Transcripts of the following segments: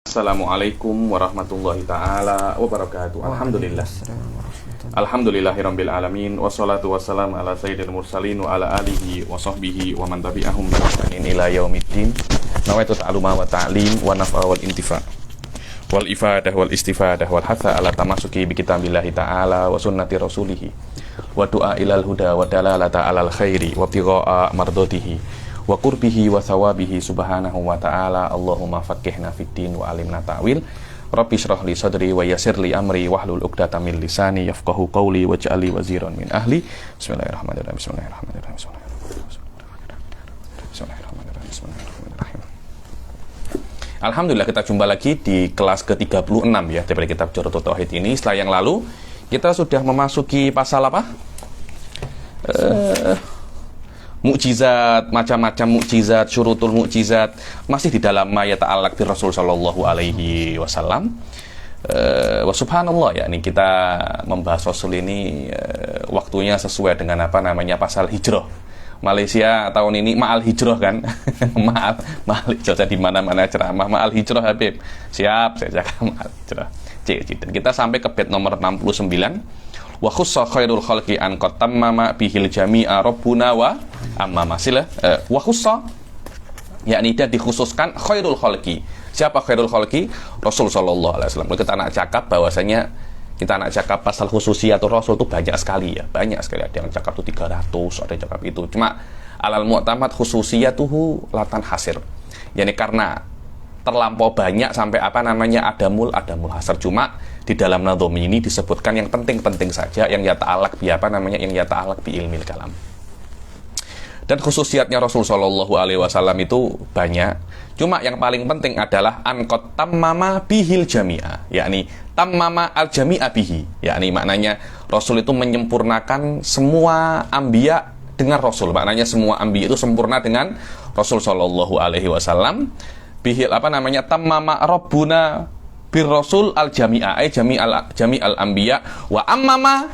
Assalamualaikum warahmatullahi ta'ala wabarakatuh. Alhamdulillah. Alhamdulillahirabbil alamin wassalatu wassalamu ala sayyidil mursalin wa ala alihi wa sahbihi wa man tabi'ahum bi ihsanin ila yaumiddin. Nawaitu ta'alluma wa ta'lim wa naf'a wal intifa' wal ifadah wal istifadah wal hatha ala tamasuki bi kitabillahi ta'ala wa sunnati rasulih wa du'a ilal huda wa dalalata alal khairi wa ibtigha'a mardatihi wa qurbihi wa thawabihi subhanahu wa ta'ala. Allahumma faqihna fid din wa alimna ta'wil. Rabbi shrah li sadri wa yassir li amri wahlul 'uqdatam min lisani yafqahu qawli waj'al li waziran min ahli. Bismillahirrahmanirrahim. Bismillahirrahmanirrahim. Bismillahirrahmanirrahim. Alhamdulillah, kita jumpa lagi di kelas ke-36 ya dari kitab Jawharatul Tauhid ini. Setelah yang lalu kita sudah memasuki pasal apa? Mukjizat, macam-macam mukjizat, syurutul mukjizat, masih di dalam mayat ta'alaq bi Rasul sallallahu alaihi wasallam. Wa subhanallah, ya ini kita membahas Rasul ini waktunya sesuai dengan apa namanya pasal hijrah. Malaysia tahun ini ma'al hijrah kan. ma'al hijrah di mana-mana ceramah ma'al hijrah Habib. Siap, saya jaga ma'al hijrah. Dan kita sampai ke bait nomor 69. Wa khussa khairul khalqi an qatamma bihil jami'a rabbuna wa amma masilah wa khussa, yakni dia dikhususkan khairul khalqi. Siapa khairul khalqi? Rasul sallallahu alaihi wasallam. Kita nak cakap bahwasanya kita nak cakap pasal khususiatul Rasul itu banyak sekali ya, banyak sekali. Ada yang cakap itu 300, ada yang cakap itu. Cuma alal mu'tamad khususiyatuhu latan hasir. Yani karena terlampau banyak sampai apa namanya adamul hasar. Cuma di dalam nadhum ini disebutkan yang penting-penting saja, yang yata'alaq bi apa namanya, yang yata'alaq bi ilmil kalam. Dan khususiatnya Rasul sallallahu alaihi wasallam itu banyak. Cuma yang paling penting adalah anqat tammama bihil jami'a, yakni tammama al jami'a bihi, yakni maknanya Rasul itu menyempurnakan semua anbiya dengan Rasul. Maknanya semua anbiya itu sempurna dengan Rasul sallallahu alaihi wasallam. Bihil apa namanya tammama rabbuna bir rasul al jami'a, ay jami'al anbiya wa ammama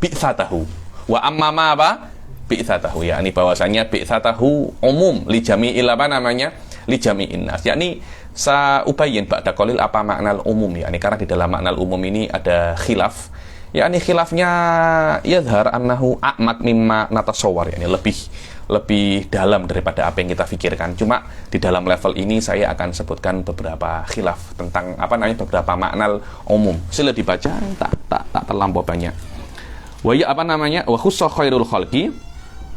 bi'tsatahu. Wa ammama apa? Bi'tsatahu, yakni bahwasanya bi'tsatahu umum li jami'il apa namanya? Li jami'in nas. Yakni sa ubayyin ba'da qalil apa makna umum, yakni karena di dalam makna umum ini ada khilaf. Yakni khilafnya yadhhar annahu a'mak mimma natasawwar, yakni lebih dalam daripada apa yang kita pikirkan. Cuma di dalam level ini saya akan sebutkan beberapa khilaf tentang apa namanya beberapa makna umum. Sila dibaca, tak terlampau banyak. Wa ya apa namanya? Wa khussa khairul khalqi.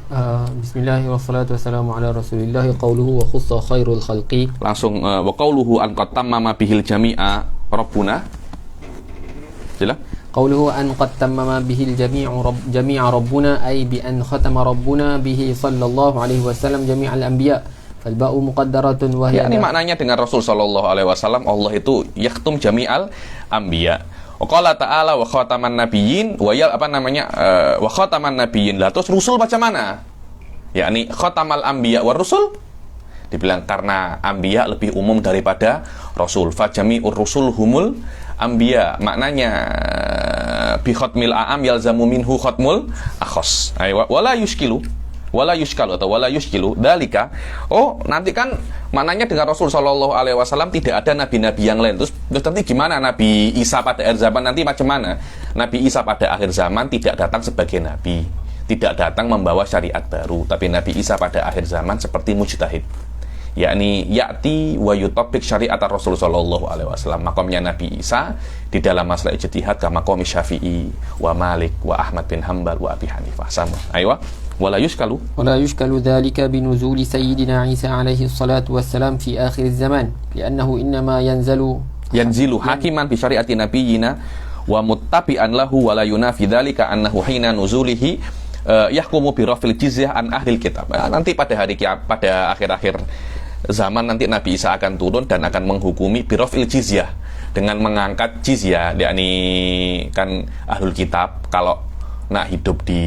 Bismillahirrahmanirrahim wassalatu wassalamu ala rasulillah qauluhu wa khussa khairul khalqi. Langsung wa qauluhu an qatamma bihil jami'a rabbuna. Jelas? قوله أن قد تمم به جميع ربنا أي بأن ختم ربنا به صلى الله عليه وسلم جميع الأنبياء فالباء مقدرة وهي ini maknanya dengan Rasul sallallahu alaihi wasallam Allah itu yakhtum jami'al anbiya. Wa qala ta'ala wa khataman nabiyyin wa ya apa namanya wa khataman nabiyyin. Lah terus rusul macam mana? Yakni khatamal anbiya wa rusul. Dibilang karena anbiya lebih umum daripada rasul. Fa jami'ur rusul humul anbiya, maknanya bi khatmil a'am yalzamu minhu khatmul akhas. Aywa wala yushkilu atau wala yushkilu dalika. Oh, nanti kan maknanya dengan Rasul sallallahu alaihi wasallam tidak ada nabi-nabi yang lain. Terus nanti gimana Nabi Isa pada akhir zaman nanti macam mana? Nabi Isa pada akhir zaman tidak datang sebagai nabi, tidak datang membawa syariat baru, tapi Nabi Isa pada akhir zaman seperti mujtahid, yakni ya'ti wa yutabbiq syariat Rasul sallallahu alaihi wasallam. Makamnya Nabi Isa di dalam masalah ijtihad ka maqam Syafi'i wa Malik wa Ahmad bin Hanbal wa Abi Hanifah sama. Aywa wala yushkalu dhalika binuzuli sayyidina Isa alaihi salatu wassalam fi akhir zaman li'annahu innama yanzilu hakiman bi syariati nabiyyina wa muttabi'an lahu wa la yunafi dhalika annahu hina nuzulihi yahkumu bi rafil jizyah an ahlil kitab. Nanti pada akhir-akhir zaman nanti Nabi Isa akan turun dan akan menghukumi birofil jizyah dengan mengangkat jizyah, yakni kan ahlul kitab kalau nak hidup di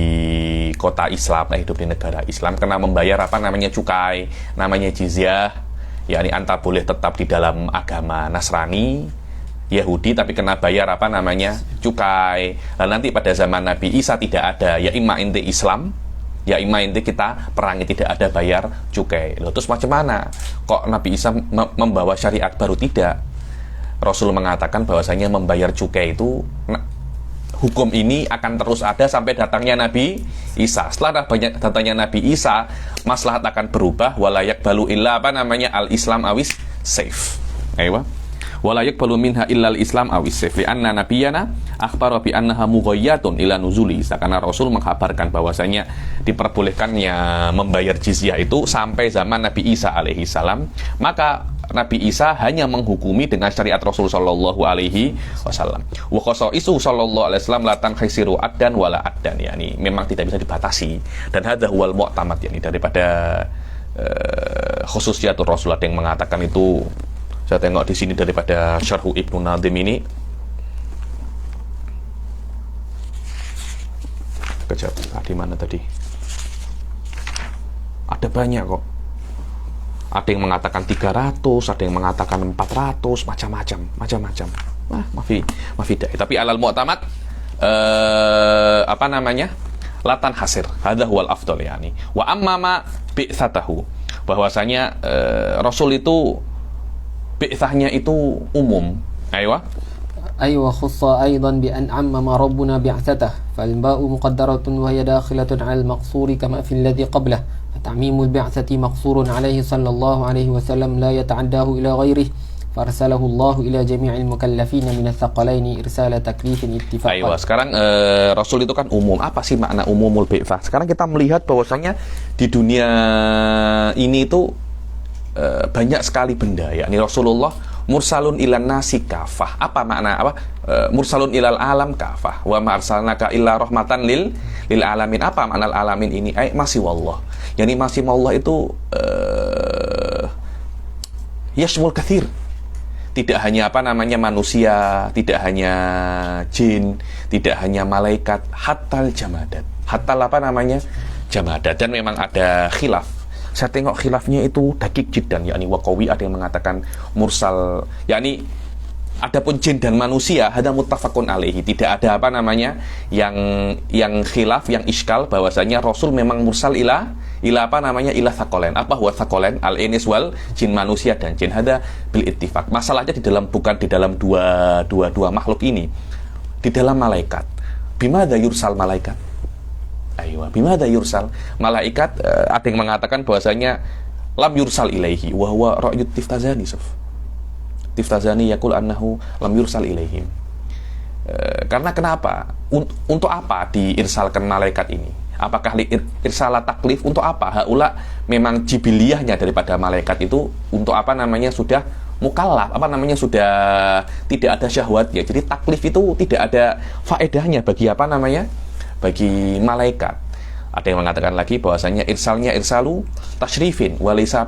kota Islam, nak hidup di negara Islam kena membayar apa namanya cukai, namanya jizyah, yakni anta boleh tetap di dalam agama Nasrani Yahudi tapi kena bayar apa namanya cukai. Nah, nanti pada zaman Nabi Isa tidak ada, ya imma inti Islam ya imma inti kita perangi tidak ada bayar cukai. Loh, terus macam mana? Kok Nabi Isa membawa syariat baru? Tidak. Rasul mengatakan bahwasanya membayar cukai itu, hukum ini akan terus ada sampai datangnya Nabi Isa. Setelah datangnya Nabi Isa, maslahat akan berubah. Walayak balu illa al-Islam awis safe. Ayo. Walayak balu minha illa al-Islam awis safe. Lianna nabiyana akhbara bi annaha mughayyatun ila nuzuli Isa. Karena Rasul mengkabarkan bahwasanya diperbolehkannya membayar jizyah itu sampai zaman Nabi Isa alaihi salam. Maka Nabi Isa hanya menghukumi dengan syariat Rasul sallallahu alaihi wasallam. Wa khasaisu sallallahu alaihi wasallam la tankhisiru addan wala addan, yakni memang tidak bisa dibatasi. Dan hadza huwal mu'tamad, yakni daripada khususiatur Rasul. Ada yang mengatakan itu, saya tengok di sini daripada Syarhu Ibnu Nadim ini. Kejap, di mana tadi? Ada banyak kok. Ada yang mengatakan 300, ada yang mengatakan 400, macam-macam. Wah, mafi dai. Tapi alal mu'tamad latan hasir. Hadza huwal afdal, yani. Wa amma ma bi'tsatahu. Bahwasanya Rasul itu bi'tsahnya itu umum. Aywa. أيوة خص أيضا بأن عمم ربنا بعثته فالباء مقدرة وهي داخلة على المقصور كما في الذي قبله فتعميم البعثة مقصور عليه صلى الله عليه وسلم لا يتعداه إلى غيره فأرسله الله إلى جميع المكلفين من الثقلين إرسال تكليف اتفاقا. Aywa, sekarang Rasul itu kan umum. Apa sih makna umumul bi'tsah? Sekarang kita melihat bahwasanya di dunia ini itu banyak sekali benda, yakni Rasulullah mursalun ilan nasi kafah. Apa makna mursalun ilal alam kafah. Wa ma arsalnaka illa rahmatan lil alamin. Apa makna alamin ini? Masih wallah. Yani masih wallah itu yashmul kathir. Tidak hanya manusia, tidak hanya jin, tidak hanya malaikat, hatal jamadat. Hatal jamadat. Dan memang ada khilaf. Saya tengok khilafnya itu dakik jiddan, yakni waqawi, ada yang mengatakan mursal, yakni adapun jin dan manusia hada muttafaqun alaihi, tidak ada yang khilaf, yang iskal bahwasanya Rasul memang mursal ila thaqalain. Apa huwa thaqalain? Al-inis wal jin, manusia dan jin, hada bil ittifaq. Masalahnya bukan di dalam dua makhluk ini, di dalam malaikat. Bimadza yursal malaikat? Aywa, bimadza yursal malaikat? Ada yang mengatakan bahwasanya lam yursal ilaihi wa huwa ra'yut Tiftazani. Tiftazani yaqul annahu lam yursal ilaihim. Karena kenapa? Untuk apa diirsalkan malaikat ini? Apakah irsalah taklif? Untuk apa? Haula memang jibiliyahnya daripada malaikat itu untuk sudah mukallaf, sudah tidak ada syahwatnya. Jadi taklif itu tidak ada faedahnya bagi bagi malaikat. Ada yang mengatakan lagi bahwasanya irsalnya irsalu tashrifin walisa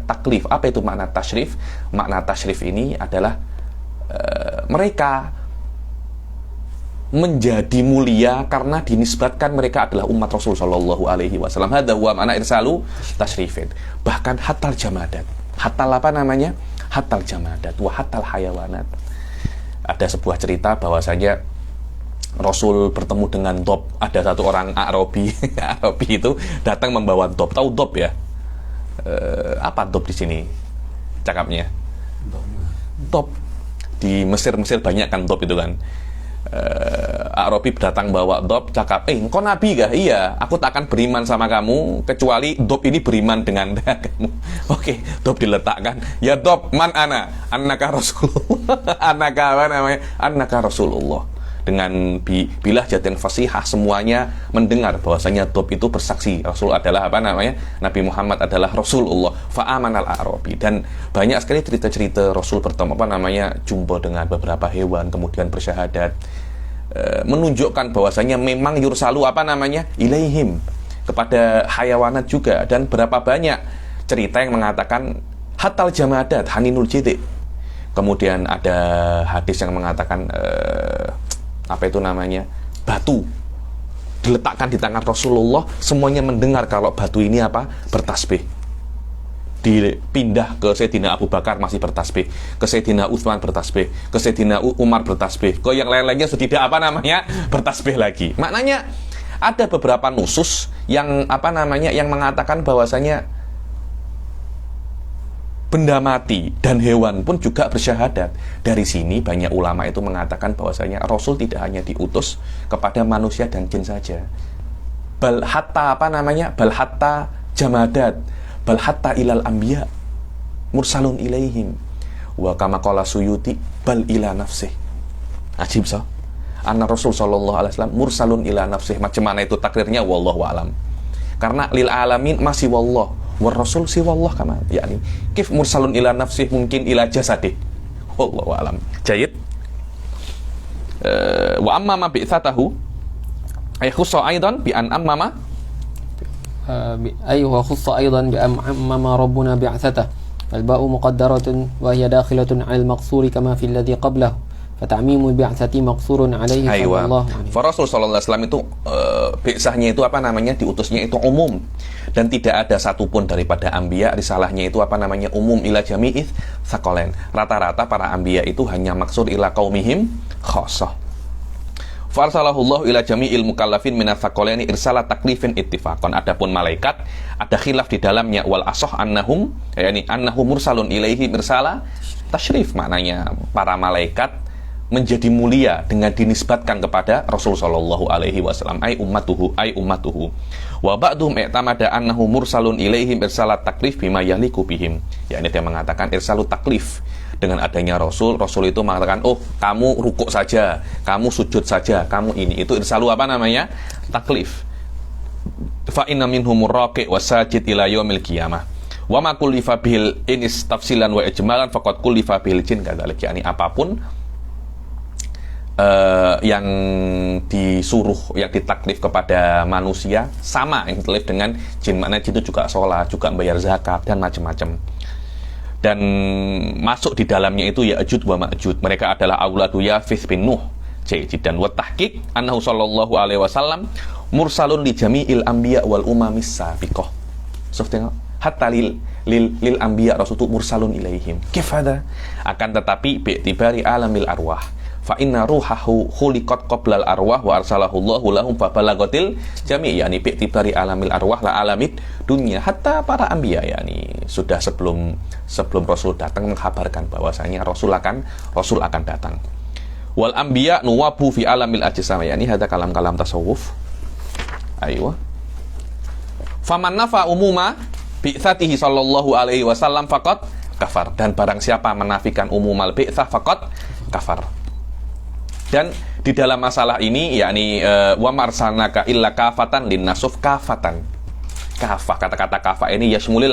taklif. Apa itu makna tashrif? Makna tashrif ini adalah mereka menjadi mulia karena dinisbatkan mereka adalah umat Rasul sallallahu alaihi wasallam. Hadza huwa makna irsalu tashrifin. Bahkan hatal jamadat. Hatal hatal jamadat wa hatal hayawanat. Ada sebuah cerita bahwasanya Rasul bertemu dengan Dob. Ada satu orang Arabi itu datang membawa Dob. Tahu Dob ya? Apa Dob di sini? Cakapnya. Dob. Di Mesir banyak kan Dob itu kan. Arabi datang bawa Dob, cakap, engkau nabi kah? Iya, aku tak akan beriman sama kamu kecuali Dob ini beriman dengan kamu. Oke, Dob diletakkan. Ya Dob, man ana? Annaka Rasulullah. Annaka Rasulullah. Dengan bilah jatin fasihah, semuanya mendengar bahwasanya Dob itu bersaksi Rasul adalah Nabi Muhammad adalah Rasulullah. Fa'amanal Arabi. Dan banyak sekali cerita-cerita Rasul bertemu jumpa dengan beberapa hewan kemudian bersyahadat, menunjukkan bahwasanya memang yursalu ilaihim, kepada hayawanat juga. Dan berapa banyak cerita yang mengatakan hatal jamadat haninul jidik. Kemudian ada hadis yang mengatakan batu diletakkan di tangan Rasulullah, semuanya mendengar kalau batu ini bertasbih. Dipindah ke Sayyidina Abu Bakar masih bertasbih, ke Sayyidina Utsman bertasbih, ke Sayyidina Umar bertasbih, ke yang lain-lainnya sudah tidak bertasbih lagi. Maknanya ada beberapa nusus yang yang mengatakan bahwasanya benda mati dan hewan pun juga bersyahadat. Dari sini banyak ulama itu mengatakan bahwasanya Rasul tidak hanya diutus kepada manusia dan jin saja. Bal hatta bal hatta jamadat, bal hatta ilal anbiya mursalun ilaihim. Wa kama qala Suyuti bal ila nafsih. Ajib so. Anna Rasul sallallahu alaihi wasallam mursalun ila nafsih. Macam mana itu takdirnya wallahu alam. Karena lil alamin masih wallah, war rasul si wallah kama. yakni kif mursalun ila nafsih mungkin ila jasadih. Wallahu alam. Jayid. Wa amma ma bi'tsatahu ay khussa aidan bi an amma أي وخص أيضا بأمم ربنا بعثته الباء مقدرة وهي داخلة على المقصور كما في الذي قبله فتعميم البعثة مقصور عليه صلى الله عليه وسلم. Rasul sallallahu alaihi wasallam itu bi'tsahnya itu diutusnya itu umum dan tidak ada satupun daripada anbiya risalahnya itu umum ila jami'ith tsaqalain. Rata-rata para anbiya itu hanya maksud ila qaumihim khassah. Farsalahullahu ila jami'il mukallafin minas tsaqalaini irsala taklifin ittifaqan. Adapun malaikat ada khilaf di dalamnya wal asah annahum mursalun ilaihi irsala tasyrif, maknanya para malaikat menjadi mulia dengan dinisbatkan kepada Rasul sallallahu alaihi wasallam ay ummatuhu wa ba'dhum i'tamada annahu mursalun ilaihim irsala taklif bima yahliku bihim. Yakni dia mengatakan irsalu taklif, dengan adanya Rasul itu mengatakan, oh kamu rukuk saja, kamu sujud saja, kamu ini, itu irsalu taklif. Fa inna minhum raqi wasajid ila yaumil qiyamah wa ma kullifa bil inis tafsilan wa ijmalan faqad kullifa bil jin kadzalik. Yani apapun yang disuruh, yang ditaklif kepada manusia sama yang ditaklif dengan jin. Maknanya jin itu juga sholat, juga membayar zakat dan macam-macam. Dan masuk di dalamnya itu Ya'juj wa Ma'juj. Mereka adalah auladu Yafith bin Nuh. Dan wa tahqiq annahu sallallahu alaihi wasallam mursalun li jami'il anbiya wal umamis sabiqah. So tengok, hatta lil anbiya rasul mursalun ilaihim. Kif hada? Akan tetapi bi'tibari alamil arwah. Fa inna ruhahu khuliqat qablal arwah wa arsalahu Allahu lahum fa balagatil jami', yakni bi'tibari alamil arwah la alamid dunya. Hatta para anbiya yakni sudah sebelum Rasul datang mengkhabarkan bahwasanya Rasul akan datang. Wal anbiya nuwabu fi alamil ajsam, yakni hada kalam-kalam tasawuf. Aywa. Faman nafa umuma bi'tsatihi sallallahu alaihi wasallam faqad kafar. Dan barang siapa menafikan umumal bi'tsah faqad kafar. Dan di dalam masalah ini yakni wa marsanaka illa kafatan linnasuf kafatan. Kafah, kata-kata kafah ini yasmulil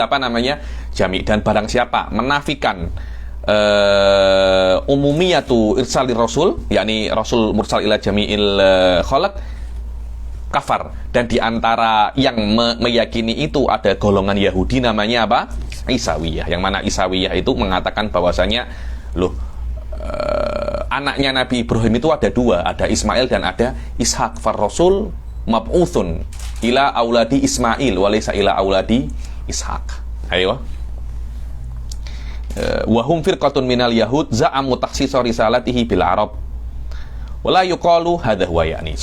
jami'. Dan barang siapa menafikan umumiyatu irsali rasul, yakni rasul mursal ila jami'il khalaq, kafar. Dan di antara yang meyakini itu ada golongan Yahudi namanya apa? Isawiyah. Yang mana Isawiyah itu mengatakan bahwasanya anaknya Nabi Ibrahim itu ada dua, ada Ismail dan ada Ishak. Far Rasul mab'utsun ila auladi Ismail wa laysa ila auladi Ishak. Ayo. Wa hum firqatun minal yahud za'amu takhsisa risalatihi bil arab. Wala yuqalu hadha huwa yakni.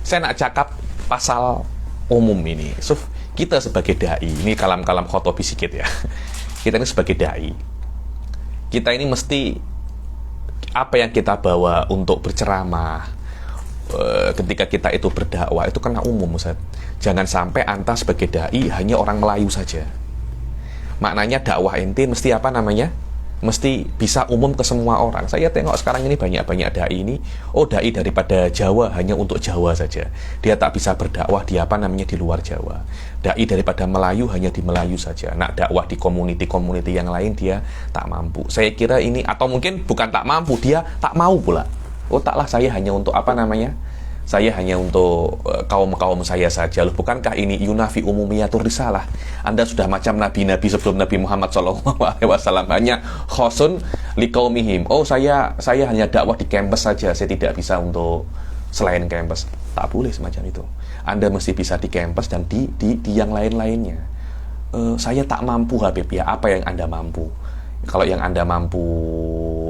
Saya nak cakap pasal umum ini. Kita sebagai dai, ini kalam-kalam khotobi sikit ya. Kita ini sebagai dai. Kita ini mesti apa yang kita bawa untuk berceramah ketika kita itu berdakwah itu kena umum, Ustaz. Jangan sampai anta sebagai dai hanya orang Melayu saja. Maknanya dakwah ente mesti mesti bisa umum ke semua orang. Saya tengok sekarang ini banyak-banyak dai ini, dai daripada Jawa hanya untuk Jawa saja. Dia tak bisa berdakwah di di luar Jawa. Dai daripada Melayu hanya di Melayu saja. Nak dakwah di komuniti yang lain dia tak mampu. Saya kira ini, atau mungkin bukan tak mampu, dia tak mau pula. Taklah, saya hanya untuk saya hanya untuk kaum saya saja. Loh, bukankah ini yunafi umumiyatur risalah? Anda sudah macam nabi-nabi sebelum Nabi Muhammad SAW, hanya khosun liqaumihim. Saya hanya dakwah di kampus saja, saya tidak bisa untuk selain kampus. Tak boleh semacam itu. Anda mesti bisa di kampus dan di yang lain-lainnya. Saya tak mampu Habib ya, apa yang Anda mampu? Kalau yang Anda mampu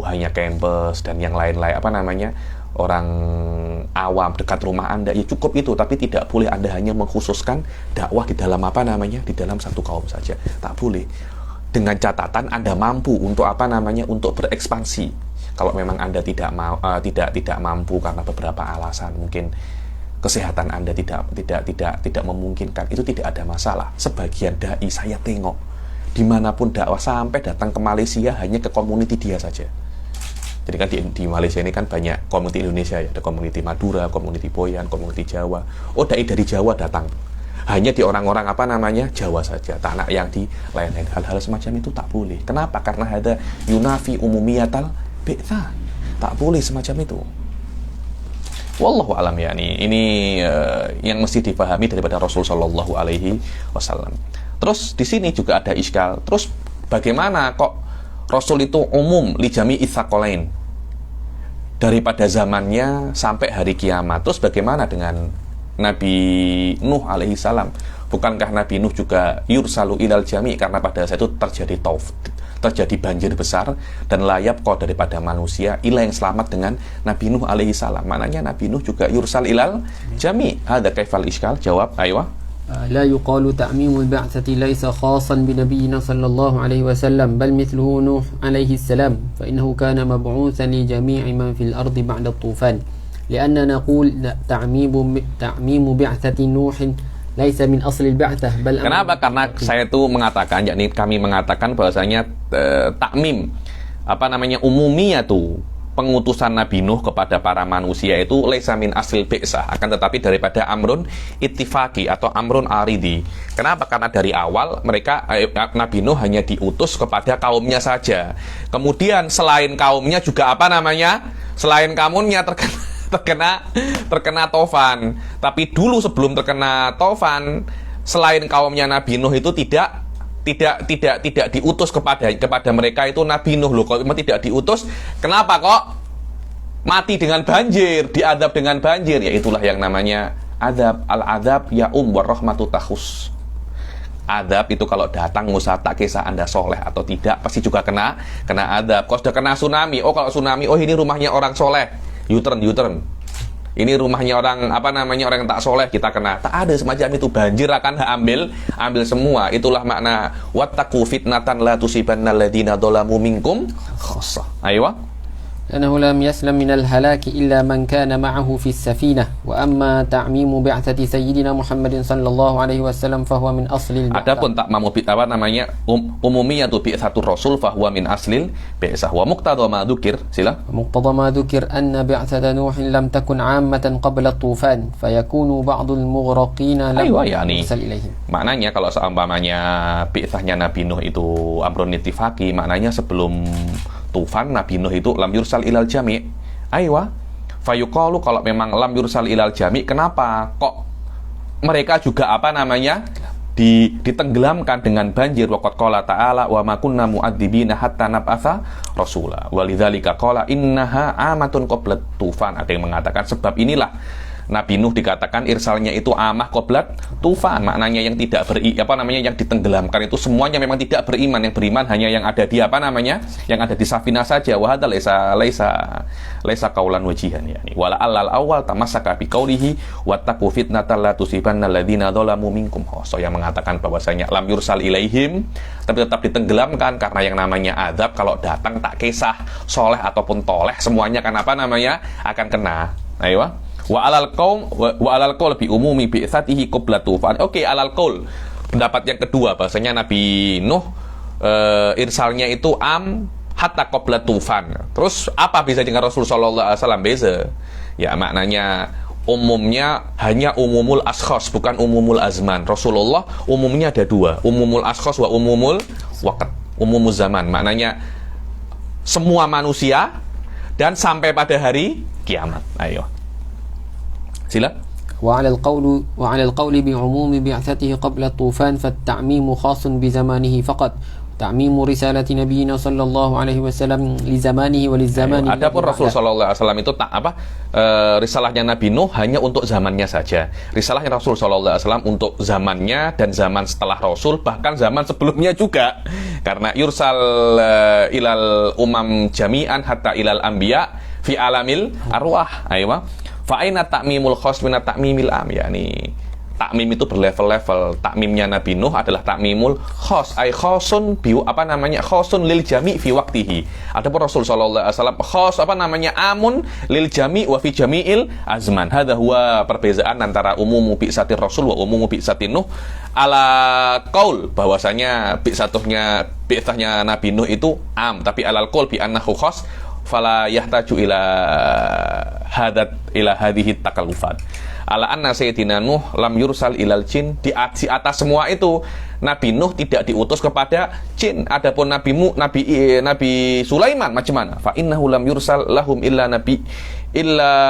hanya kampus dan yang lain-lain orang awam dekat rumah Anda, ya cukup itu. Tapi tidak boleh Anda hanya mengkhususkan dakwah di dalam di dalam satu kaum saja. Tak boleh. dengan catatan Anda mampu untuk apa namanya, untuk berekspansi. Kalau memang Anda tidak mampu karena beberapa alasan, mungkin kesehatan Anda tidak memungkinkan, itu tidak ada masalah. Sebagian dai saya tengok dimanapun dakwah sampai datang ke Malaysia hanya ke community dia saja. Jadi kan di Malaysia ini kan banyak community Indonesia ya, ada community Madura, community Boyan, community Jawa. Oh, dai dari Jawa datang hanya di orang-orang apa namanya Jawa saja, tanah yang di lain-lain. Hal-hal semacam itu tak boleh. Kenapa? Karena ada yunafi umumiyatal bi'tsah. Tak boleh semacam itu. Wallahu alam ya, ini yang mesti dipahami daripada Rasul Shallallahu Alaihi Wasallam. Terus di sini juga ada iskal. Terus bagaimana kok Rasul itu umum li jami itsaqalain daripada zamannya sampai hari kiamat? Terus bagaimana dengan Nabi Nuh alaihi salam? Bukankah Nabi Nuh juga yursalu ilal jami, karena pada saat itu terjadi banjir besar dan layap kok daripada manusia, ilah yang selamat dengan Nabi Nuh alaihi salam. Maknanya Nabi Nuh juga yursal ilal jami. Ada kaifal iskal? Jawab, aywa. لا يقال تعميم البعثة ليس خاصا بنبينا صلى الله عليه وسلم بل مثله نوح عليه السلام فإنه كان مبعوثا لجميع من في الأرض بعد الطوفان لأننا نقول تعميم بعثة نوح ليس من أصل البعثة بل. Kenapa? Karena saya itu mengatakan, yakni kami mengatakan bahwasanya takmim apa namanya umumnya tuh pengutusan Nabi Nuh kepada para manusia itu laisa min aslil bi'sah, akan tetapi daripada amrun ittifaqi atau amrun aridi. Kenapa? Karena dari awal mereka Nabi Nuh hanya diutus kepada kaumnya saja. Kemudian selain kaumnya juga apa namanya? Selain kaumnya terkena tofan. Tapi dulu sebelum terkena tofan, selain kaumnya Nabi Nuh itu tidak diutus kepada mereka itu Nabi Nuh loh. Kalau memang tidak diutus, kenapa kok mati dengan banjir, diadab dengan banjir? Ya itulah yang namanya adab. Al-adab ya warahmatu takhus. Adab itu kalau datang Musa, tak kisah Anda soleh atau tidak, pasti juga kena adab. Kalau sudah kena tsunami, kalau tsunami, ini rumahnya orang soleh, U-turn. Ini rumahnya orang apa namanya, orang yang tak soleh, kita kena. Tak ada semacam itu. Banjir akan ambil semua. Itulah makna wattaqu fitnatan la tusibanna alladziina dzalamu minkum khassah. Aywa. لأنه لم يسلم من الهلاك إلا من كان معه في السفينة وأما تعميم بعثة سيدنا محمد صلى الله عليه وسلم فهو من أصل البعثة. Adapun takmamu apa namanya umumiyatu bi'tsatur rasul fahuwa min aslil bi'tsah wa muqtada ma dzukir. Sila. مقتضى ما ذكر أن بعثة نوح لم تكن عامة قبل الطوفان فيكون بعض المغرقين لم يرسل إليهم. Maknanya kalau seumpamanya bi'tsahnya Nabi Nuh itu amrun ittifaqi, maknanya sebelum tufan Nabi Nuh itu lam yursal ilal jami'. Aywa. Fayuqalu, kalau memang lam yursal ilal jami', kenapa kok mereka juga apa namanya ditenggelamkan dengan banjir? Waqad qala ta'ala wa ma kunna mu'adzibina hatta nab'atsa rasula. Walidzalika qala innaha amatun qablat tufan. Ada yang mengatakan sebab inilah Nabi Nuh dikatakan irsalnya itu amah qoblat tufan, maknanya yang tidak yang ditenggelamkan itu semuanya memang tidak beriman. Yang beriman hanya yang ada di apa namanya, yang ada di safinah saja. Wa hadza laisa qaulan wajihan, yani wala allal awal tamassaka bi qaulihi wattaqu fitnatal la tusibanna alladziina dzalamu minkum khassah, yang mengatakan bahwasanya lam yursal ilaihim, tapi tetap ditenggelamkan karena yang namanya azab kalau datang tak kisah soleh ataupun toleh, semuanya kan apa namanya akan kena. Ayo. Wa alal qaul bi umumi bi'tsatihi qabla tufan. Oke, alal qaul. Pendapat yang kedua bahasanya Nabi Nuh irsalnya itu hatta qabla tufan. Terus apa bisa dengan Rasul sallallahu alaihi wasallam? Beza. Ya, maknanya umumnya hanya umumul ashkhas, bukan umumul azman. Rasulullah umumnya ada dua, umumul ashkhas wa umumul waqt. Umumul zaman, maknanya semua manusia dan sampai pada hari kiamat. Ayo. Sila. وعلى القول بعموم بعثته قبل الطوفان فالتعميم خاص بزمانه فقط. تعميم رسالة نبينا صلى الله عليه وسلم لزمانه وللزمان. Adapun Rasul sallallahu alaihi wasallam itu risalahnya Nabi Nuh hanya untuk zamannya saja. Risalahnya Rasul sallallahu alaihi wasallam untuk zamannya dan zaman setelah Rasul, bahkan zaman sebelumnya juga. Karena yursal ilal umam jami'an hatta ilal anbiya fi alamil arwah. Ayo. Fa'aina ta'mimul khas min ta'mimil am, yakni takmim itu berlevel-level. Takmimnya Nabi Nuh adalah takmimul khos, ay khosun biu khosun lil jami fi waktihi. Adapun Rasul sallallahu alaihi wasallam khos amun lil jami wa fi jami'il azman. Hadza huwa perbezaan antara umumu bi'satir Rasul wa umumu bi'satin Nuh ala qaul, bahwasanya bi'sahnya Nabi Nuh itu am, tapi alal qaul bi annahu khos fala yahtaju ila hadhihi takallufat. Ala anna sayyidina Nuh lam yursal ilal jin, di atas semua itu Nabi Nuh tidak diutus kepada jin. Adapun Nabi Sulaiman macam mana? Fa innahu lam yursal lahum illa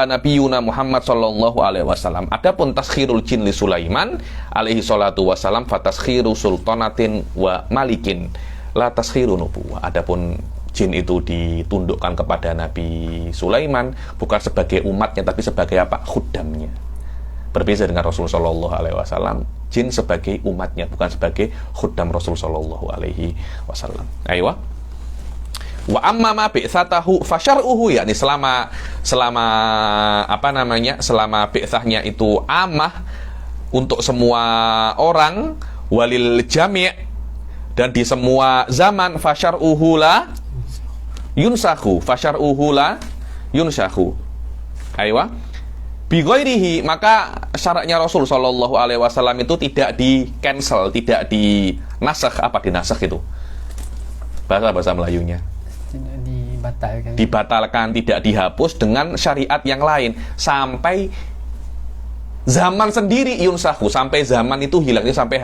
nabiyuna Muhammad sallallahu alaihi wasallam. Adapun taskhirul jin li Sulaiman alaihi salatu wasallam fa taskhiru sultanatin wa malikin la taskhiru nubuwah. Adapun jin itu ditundukkan kepada Nabi Sulaiman bukan sebagai umatnya tapi sebagai khuddamnya. Berbeda dengan Rasul sallallahu alaihi wasallam, jin sebagai umatnya bukan sebagai khuddam Rasul sallallahu alaihi wasallam. Aywa. Wa amma ma bi'satahu fasyar'uhu, yakni selama bi'sahnya itu amah untuk semua orang, walil jami' dan di semua zaman, fasyar'uhu la yunsakhu, aywa. Bi ghairihi, maka syaratnya Rasul sallallahu alaihi wasallam itu tidak di cancel, tidak dinasakh. Apa dinasakh itu? Bahasa Melayunya. Dibatalkan, tidak dihapus dengan syariat yang lain sampai zaman sendiri yunsakhu, sampai zaman itu hilangnya sampai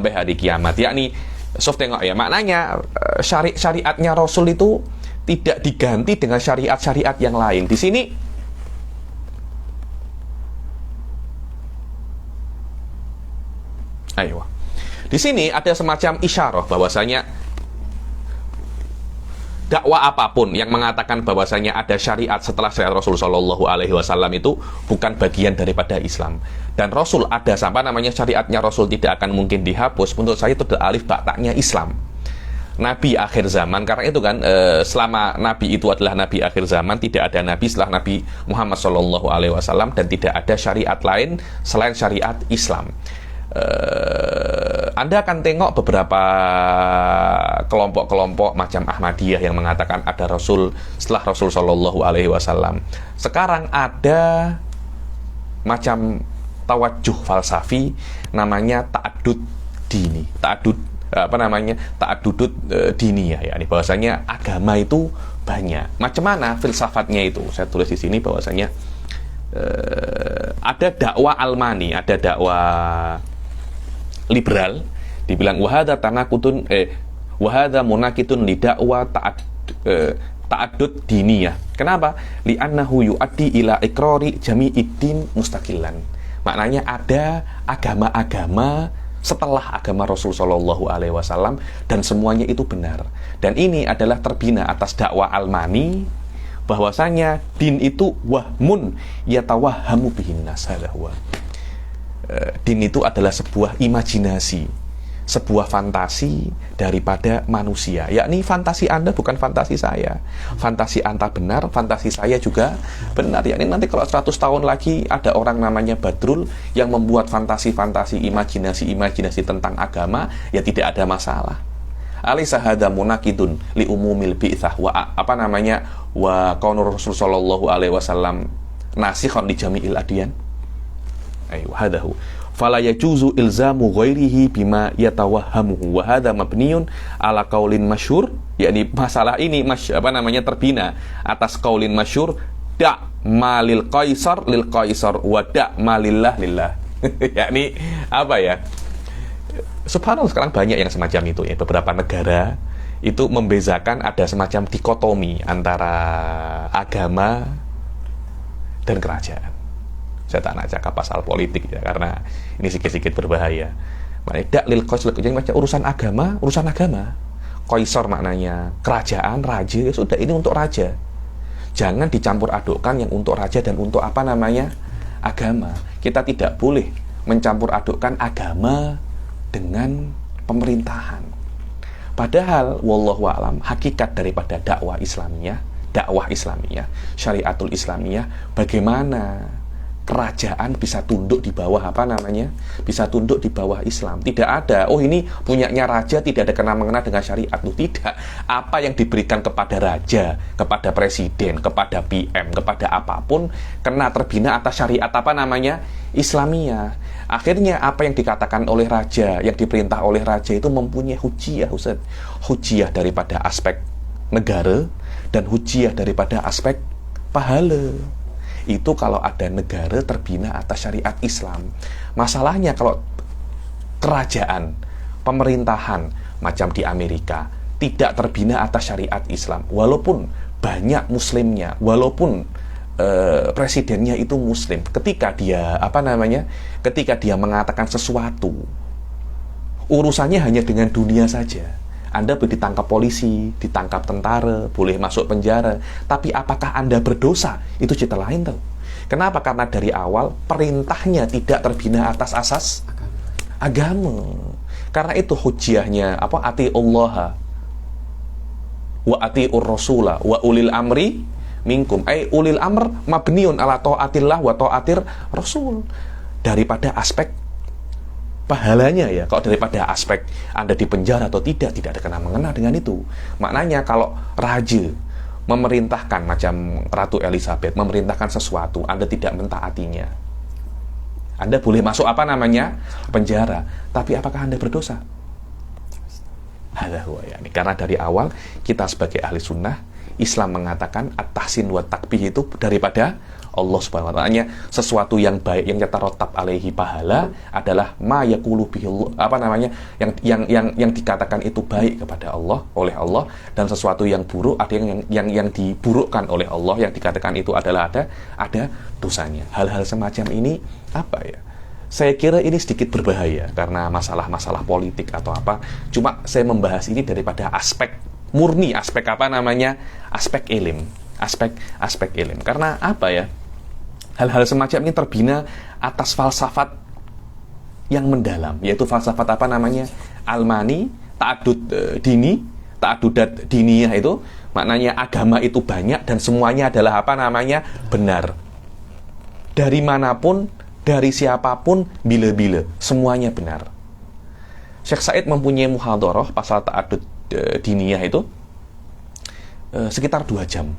hari kiamat. Yakni soft tengok ya, maknanya syariatnya Rasul itu tidak diganti dengan syariat-syariat yang lain. Di sini di sini ada semacam isyarah bahwasanya dakwah apapun yang mengatakan bahwasanya ada syariat setelah syariat Rasul sallallahu alaihi wasallam itu bukan bagian daripada Islam. Dan Rasul ada syariatnya Rasul tidak akan mungkin dihapus. Menurut saya itu adalah alif ba ta'nya Islam. Nabi akhir zaman, karena itu kan selama Nabi itu adalah Nabi akhir zaman, tidak ada Nabi setelah Nabi Muhammad sallallahu alaihi wasallam dan tidak ada syariat lain selain syariat Islam. Anda akan tengok beberapa kelompok-kelompok macam Ahmadiyah yang mengatakan ada Rasul setelah Rasul sallallahu alaihi wasallam. Sekarang ada macam tawajuh falsafi namanya ta'addud dini. Ta'addudud diniyah, yakni bahwasanya agama itu banyak. Macam mana filsafatnya itu? Saya tulis di sini bahwasanya ada dakwah almani, ada dakwah liberal, dibilang wahada munakitun li dakwah ta'addud diniyah. Kenapa? Li'annahu yu'addi ila iqrari jami'iddin mustaqillan. Maknanya ada agama-agama setelah agama Rasul sallallahu alaihi wasallam dan semuanya itu benar. Dan ini adalah terbina atas dakwah almani bahwasanya din itu wahmun yatawahhamu bihin nas. Din itu adalah sebuah imajinasi, sebuah fantasi daripada manusia. Yakni fantasi Anda bukan fantasi saya. Fantasi Anda benar, fantasi saya juga benar. Yakni nanti kalau 100 tahun lagi ada orang namanya Badrul yang membuat fantasi-fantasi, imajinasi tentang agama, ya tidak ada masalah. Alaysa hadza munaqidun li umumil bi'tsah wa qaulur Rasul sallallahu alaihi wasallam nasikhan li jami'il adyan. Hadahu fala yajuzu ilzamu ghairihi bima yatawahhamuhu wa hadha mabniyun ala qaulin masyhur, yakni masalah ini terbina atas qaulin masyhur da malil qaisar lil qaisar wa da malillah lillah. Yakni apa ya? Subhanallah, sekarang banyak yang semacam itu ya. Beberapa negara itu membezakan, ada semacam dikotomi antara agama dan kerajaan. Saya tak nak cakap pasal politik ya, karena ini sedikit berbahaya. Maknanya lil qaisar, jadi macam urusan agama. Qaisar maknanya kerajaan, raja, ya sudah, ini untuk raja. Jangan dicampur adukkan yang untuk raja dan untuk agama. Kita tidak boleh mencampur adukkan agama dengan pemerintahan. Padahal wallahu a'lam, hakikat daripada dakwah Islamiyah, syariatul Islamiyah, bagaimana kerajaan bisa tunduk di bawah bisa tunduk di bawah Islam. Tidak ada, oh ini punyanya raja tidak ada kena-mengena dengan syariat. Tidak. Apa yang diberikan kepada raja, kepada presiden, kepada PM, kepada apapun, kena terbina atas syariat Islamiyah. Akhirnya apa yang dikatakan oleh raja, yang diperintah oleh raja itu mempunyai hujiyah, Ustaz. Hujiyah daripada aspek negara dan hujiyah daripada aspek pahala. Itu kalau ada negara terbina atas syariat Islam. Masalahnya kalau kerajaan, pemerintahan macam di Amerika tidak terbina atas syariat Islam, walaupun banyak muslimnya, walaupun presidennya itu muslim, ketika dia mengatakan sesuatu, urusannya hanya dengan dunia saja. Anda boleh ditangkap polisi, ditangkap tentara, boleh masuk penjara. Tapi apakah Anda berdosa? Itu cerita lain tuh. Kenapa? Karena dari awal perintahnya tidak terbina atas asas agama. Karena itu hujjahnya atiullaha wa atiur rasula wa ulil amri minkum. Ulil amr mabniun ala taatillah wa taatir rasul. Daripada aspek pahalanya ya, kalau daripada aspek Anda dipenjara atau tidak ada kena-mengena dengan itu. Maknanya kalau raja memerintahkan macam Ratu Elizabeth memerintahkan sesuatu, Anda tidak mentaatinya, Anda boleh masuk penjara, tapi apakah Anda berdosa? Karena dari awal kita sebagai ahli sunnah Islam mengatakan at-tahsin wa takbih itu daripada Allah Subhanahu wa ta'ala. Sesuatu yang baik yang yatarattab alaihi pahala adalah ma yaqulu bihi yang dikatakan itu baik kepada Allah, oleh Allah, dan sesuatu yang buruk ada yang diburukkan oleh Allah, yang dikatakan itu adalah ada dosanya. Hal-hal semacam ini saya kira ini sedikit berbahaya karena masalah-masalah politik atau apa. Cuma saya membahas ini daripada aspek murni, aspek aspek ilim, aspek ilim. Karena hal-hal semacam ini terbina atas falsafat yang mendalam, yaitu falsafat almani, ta'adudat diniyah. Itu maknanya agama itu banyak dan semuanya adalah benar. Dari manapun, dari siapapun, bila-bila, semuanya benar. Syekh Said mempunyai muhadharah pasal ta'adud diniyah itu sekitar 2 jam.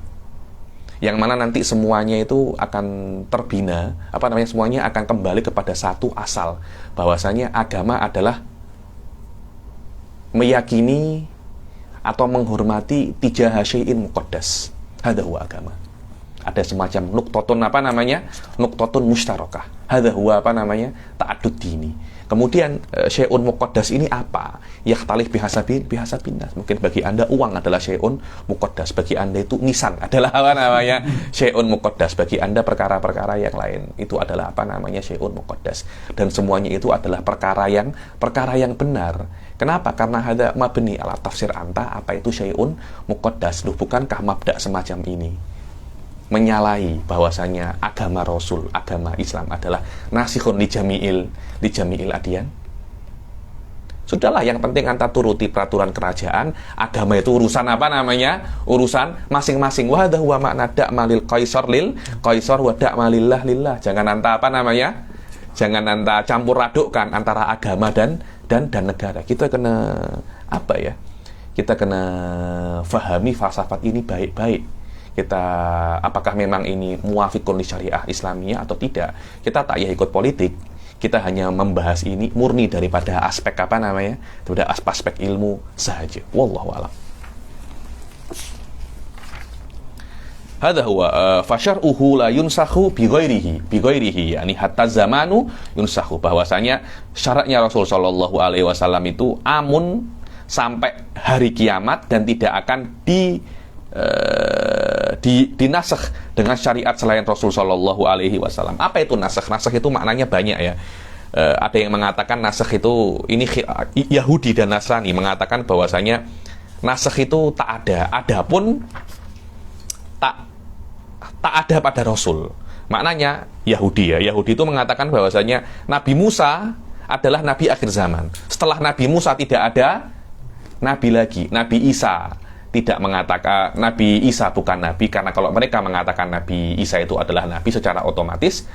Yang mana nanti semuanya itu akan terbina, semuanya akan kembali kepada satu asal, bahwasanya agama adalah meyakini atau menghormati tijaha syai'in muqaddas. Hadza huwa agama. Ada semacam nuqtatun mustarakah. Hadza huwa ta'addud dini. Kemudian syai'un muqaddas ini apa? Yakhtalif bihasabin nas. Mungkin bagi Anda uang adalah syai'un muqaddas, bagi Anda itu nisan adalah syai'un muqaddas, bagi Anda perkara-perkara yang lain itu adalah syai'un muqaddas. Dan semuanya itu adalah perkara yang benar. Kenapa? Karena hadza mabni ala tafsir anta, apa itu syai'un muqaddas. Bukankah mabda semacam ini menyalahi bahwasanya agama Rasul, agama Islam adalah nasikhun li jami'il adyan? Sudahlah, yang penting anta turuti peraturan kerajaan. Agama itu urusan urusan masing-masing. Wa hadza huwa makna da'ma lil qaisar lil qaisar wa da'ma lillah lillah. Jangan anta jangan anta campur adukkan antara agama dan negara. Kita kena kita kena fahami falsafat ini baik-baik. Apakah memang ini muafiqun li syariah Islamiyah atau tidak. Kita tak ikut politik. Kita hanya membahas ini murni daripada aspek daripada aspek ilmu sahaja. Wallahu a'lam. Hadza huwa fasyar'uhu la yunsakhu bi ghairihi yani hatta zamanu yunsakhu, bahwasanya syaratnya Rasul sallallahu alaihi wasallam itu amun sampai hari kiamat dan tidak akan dinasakh dengan syariat selain Rasul sallallahu alaihi wasallam. Apa itu nasakh? Nasakh itu maknanya banyak ya. Ada yang mengatakan nasakh itu ini Yahudi dan Nasrani mengatakan bahwasanya nasakh itu tak ada. Adapun tak ada pada Rasul. Maknanya Yahudi itu mengatakan bahwasanya Nabi Musa adalah nabi akhir zaman. Setelah Nabi Musa tidak ada nabi lagi. Nabi Isa tidak mengatakan Nabi Isa bukan nabi, karena kalau mereka mengatakan Nabi Isa itu adalah nabi, secara otomatis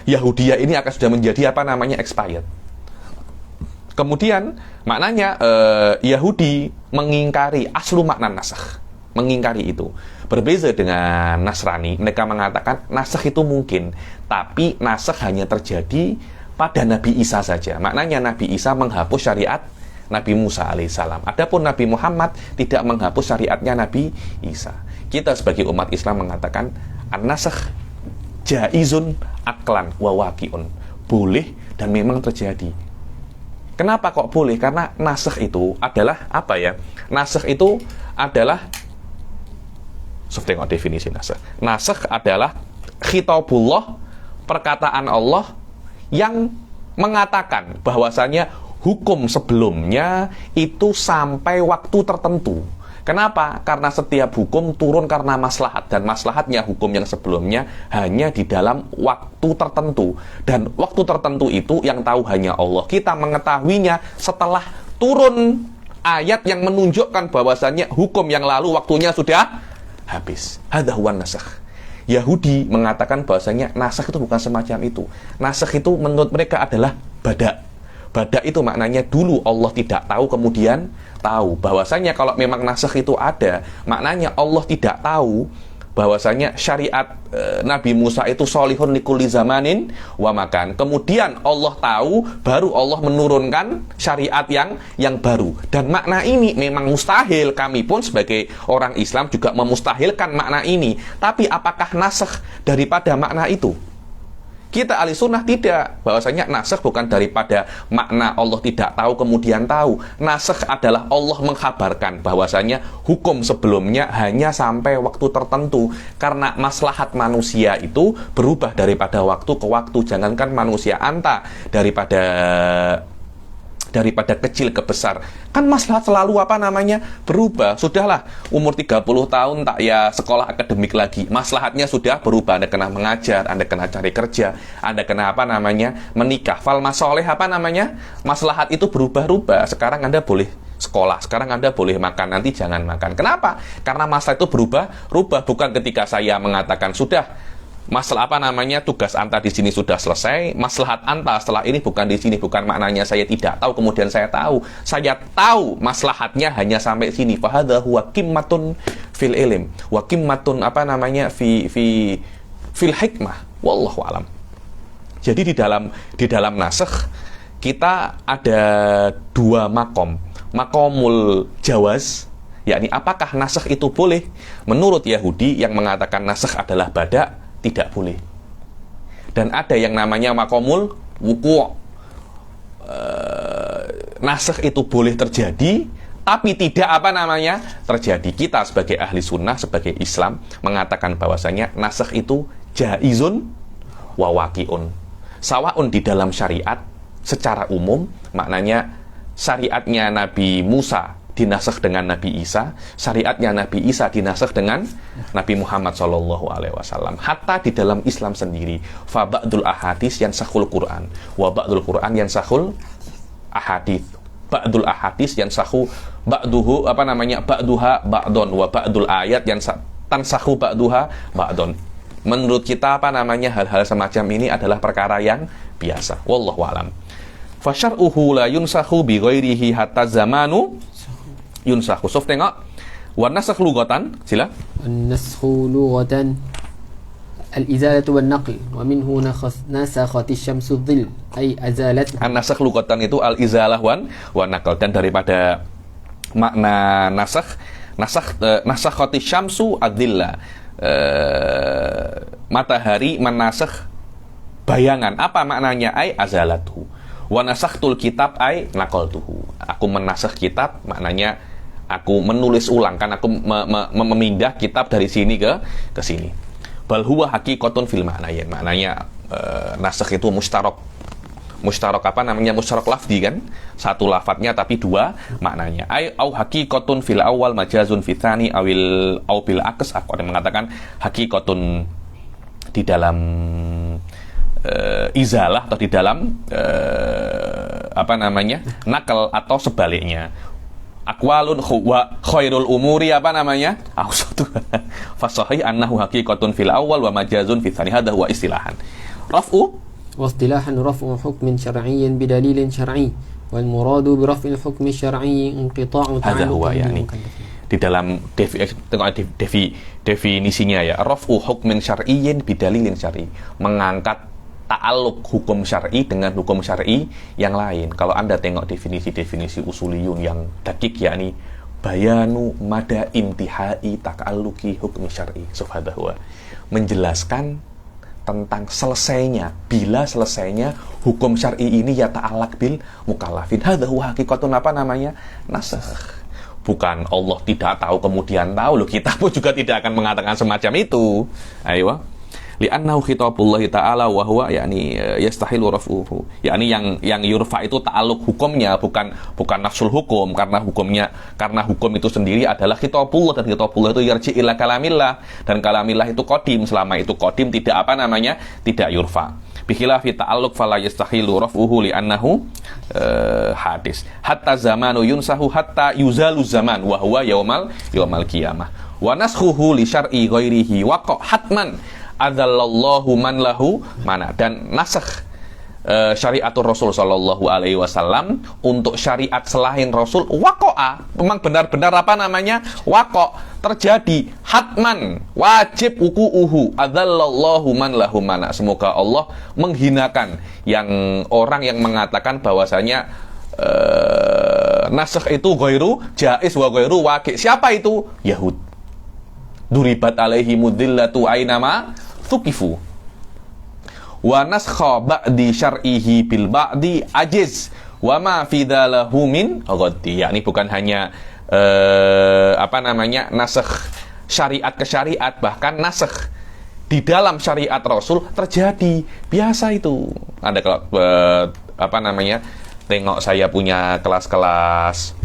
Yahudiyah ini akan sudah menjadi apa namanya expired. Kemudian maknanya Yahudi mengingkari aslu makna nasakh, mengingkari itu. Berbeza dengan Nasrani, mereka mengatakan nasakh itu mungkin, tapi nasakh hanya terjadi pada Nabi Isa saja. Maknanya Nabi Isa menghapus syariat Nabi Musa alaihissalam. Adapun Nabi Muhammad tidak menghapus syariatnya Nabi Isa. Kita sebagai umat Islam mengatakan an-nasakh jaizun aklan wa waqi'un. Boleh dan memang terjadi. Kenapa kok boleh? Karena nasakh itu adalah apa ya? Nasakh itu adalah tengok definisi nasakh. Nasakh adalah khitabullah, perkataan Allah yang mengatakan bahwasanya hukum sebelumnya itu sampai waktu tertentu. Kenapa? Karena setiap hukum turun karena maslahat, dan maslahatnya hukum yang sebelumnya hanya di dalam waktu tertentu, dan waktu tertentu itu yang tahu hanya Allah. Kita mengetahuinya setelah turun ayat yang menunjukkan bahwasannya hukum yang lalu waktunya sudah habis. Hadza huwan nasakh. Yahudi mengatakan bahwasanya nasakh itu bukan semacam itu. Nasakh itu menurut mereka adalah bada'. Bada' itu maknanya dulu Allah tidak tahu, kemudian tahu. Bahwasanya kalau memang nasakh itu ada, maknanya Allah tidak tahu bahwasanya syariat Nabi Musa itu solihun likulli zamanin wa makan. Kemudian Allah tahu, baru Allah menurunkan syariat yang baru. Dan makna ini memang mustahil. Kami pun sebagai orang Islam juga memustahilkan makna ini. Tapi apakah nasakh daripada makna itu? Kita ahli sunnah tidak, bahwasanya nasakh bukan daripada makna Allah tidak tahu kemudian tahu. Nasakh adalah Allah mengkhabarkan bahwasanya hukum sebelumnya hanya sampai waktu tertentu, karena maslahat manusia itu berubah daripada waktu ke waktu. Jangankan manusia, anta daripada kecil ke besar, kan maslahat selalu apa namanya berubah. Sudahlah umur 30 tahun tak ya sekolah akademik lagi, maslahatnya sudah berubah. Anda kena mengajar, Anda kena cari kerja, Anda kena apa namanya menikah, fal masoleh apa namanya, maslahat itu berubah-ubah. Sekarang Anda boleh sekolah, sekarang Anda boleh makan, nanti jangan makan. Kenapa? Karena masalah itu berubah. Bukan ketika saya mengatakan sudah masalah apa namanya tugas anta di sini sudah selesai, maslahat anta setelah ini bukan di sini. Bukan maknanya saya tidak tahu kemudian saya tahu. Saya tahu maslahatnya hanya sampai sini. Fahadha huwa qimmatun fil ilm wa qimmatun apa namanya fil hikmah. Wallahu alam. Jadi di dalam nasakh kita ada dua makom. Makomul jawaz, yakni apakah nasakh itu boleh? Menurut Yahudi yang mengatakan nasakh adalah bada', tidak boleh. Dan ada yang namanya makomul wuku'. Nasakh itu boleh terjadi, tapi tidak apa namanya terjadi. Kita sebagai ahli sunnah, sebagai Islam mengatakan bahwasanya nasakh itu jaizun wa waqi'un. Sawaun di dalam syariat secara umum, maknanya syariatnya Nabi Musa dinasakh dengan Nabi Isa, syariatnya Nabi Isa dinasakh dengan Nabi Muhammad SAW. Hatta di dalam Islam sendiri, fa ba'dul ahadits yansakhul Quran, wa ba'dul Quran yansakhul ahadits. Ba'dul ahadits yansakhu ba'duhu apa namanya ba'duha ba'don, wa ba'dul ayat tansakhu ba'duha ba'don. Menurut kita apa namanya hal-hal semacam ini adalah perkara yang biasa. Wallahu a'lam. Fa syar'uhu la yunsakhu bi ghairihi hatta zamanu yunsakhu. Sof tengok. Wa nasakh lughatan, sila. An-nasakhu lughatan al-izalatu wan naql wa minhu nasakhat asy-syamsu dhill ay azalat. An-nasakh lughatan itu al-izalah wan naql, dan daripada makna nasakhat asy-syamsu ad-dhilla. Matahari menasakh bayangan. Apa maknanya? Ay azalatuhu. Wa nasakhtul kitab ay naqaltuhu. Aku menasakh kitab maknanya aku menulis ulang, kan aku memindah kitab dari sini ke sini. Bal huwa haqiqatun fil ma'nayain. Maknanya nasakh itu mustarok apa namanya, mustarok lafzi kan, satu lafadznya tapi dua maknanya. Ai au haqiqatun fil awal majazun fi tsani awil au bil aks. Aku ada mengatakan haqiqatun di dalam izalah atau di dalam apa namanya nakal, atau sebaliknya aqwalun khairul umuri apa namanya ausatu fasahih annahu haqiqatun fil awal wa majazun fi tsani. Hadza huwa istilahan. Raf'u واصطلاحا رفع حكم شرعي بدليل شرعي والمراد برفع الحكم الشرعي انقطاع هذا هو تعلقه يعني بالمكلف. di dalam definisinya ya, raf'u hukmin syar'iyyin bidalilin syar'i, mengangkat ta'alluq hukum syar'i dengan hukum syar'i yang lain. Kalau Anda tengok definisi-definisi usuliyun yang dakik, yakni bayanu mada intihai ta'alluqi hukmi syar'i, subhanahu, menjelaskan tentang bila selesainya hukum syar'i ini ya ta'alaq bil mukallafin. Hadza huwa hakikatun apa namanya? Nasakh. Bukan Allah tidak tahu kemudian tahu. Loh, kita pun juga tidak akan mengatakan semacam itu. Ayo. Li'annahu khitabullahi ta'ala wa huwa yakni yastahilu raf'uhu. Yakni yang yurfa itu ta'alluq hukumnya, bukan nafsul hukum, karena hukum itu sendiri adalah khitabullah, dan khitabullah itu yarji ila kalamillah, dan kalamillah itu qadim. Selama itu qadim tidak tidak yurfa. Bikhilafi ta'alluq fala yastahilu raf'uhu li'annahu hadis. Hatta zamanu yunsahu hatta yuzalu zaman wa huwa yaumal qiyamah. Wa naskhuhu li syar'i ghairihi waqa hatman adzallallahu man lahu mana. Dan nasakh syariatur Rasul sallallahu alaihi wasallam untuk syariat selain Rasul waqa'a, memang benar-benar apa namanya? Waqa, terjadi, hatman, wajib wuqu'uhu, adzallallahu man lahu mana. Semoga Allah menghinakan orang yang mengatakan bahwasanya nasakh itu ghairu jaiz wa ghairu waqi'. Siapa itu? Yahud. Duribat alaihi mudillatu ainama thuqifu. Wa naskha ba'di syar'ihi bil ba'di ajiz wa ma fi dalahu min ghaddi. Yakni bukan hanya nasakh syariat ke syariat, bahkan nasakh di dalam syariat Rasul terjadi. Biasa itu. Anda kalau tengok saya punya kelas-kelas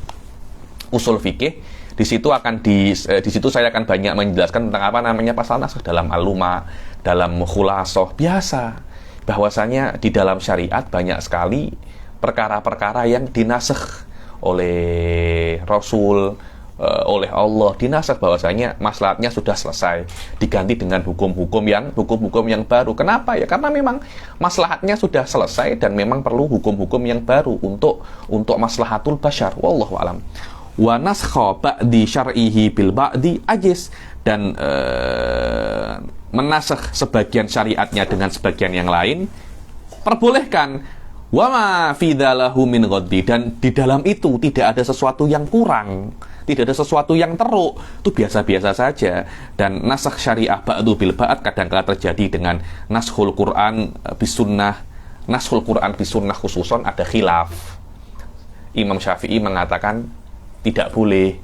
usul fikih, di situ saya akan banyak menjelaskan tentang pasal nasakh dalam al-luma, dalam khulasoh. Biasa bahwasanya di dalam syariat banyak sekali perkara-perkara yang dinasakh oleh Rasul, oleh Allah, dinasakh bahwasanya maslahatnya sudah selesai, diganti dengan hukum-hukum yang baru. Kenapa ya? Karena memang maslahatnya sudah selesai dan memang perlu hukum-hukum yang baru untuk maslahatul basyar. Wallahu alam. Wa naskha ba'di syar'ihi bil ba'di ajiz, dan menasakh sebagian syariatnya dengan sebagian yang lain perbolehkan. Wa ma fi dalahu min ghaddi, dan di dalam itu tidak ada sesuatu yang kurang, tidak ada sesuatu yang teruk, itu biasa-biasa saja. Dan nasakh syariah ba'du bil ba'd kadang-kala terjadi dengan naskhul Quran bisunnah. Naskhul Quran bisunnah khususon ada khilaf. Imam Syafi'i mengatakan tidak boleh,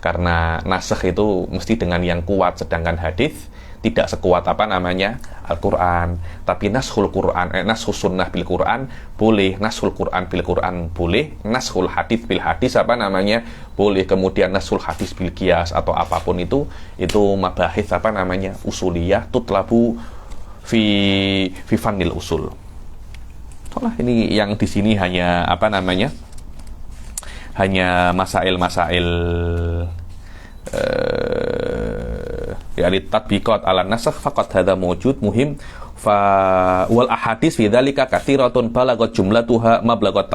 karena nasakh itu mesti dengan yang kuat, sedangkan hadis tidak sekuat Al-Quran. Tapi naskhul Quran, naskhul sunnah bil Quran boleh, naskhul Quran bil Quran boleh, naskhul hadis bil hadis boleh. Kemudian naskhul hadis bil qiyas atau apapun itu mabahis usuliyah tutlabu fi fannil usul. Soalnya ini yang di sini hanya hanya masail-masail yakni tatbiqat ala nasakh faqat hadza mawjud muhim fa wal ahadits fi dzalika katsiratun balagat jumlatuha mablagat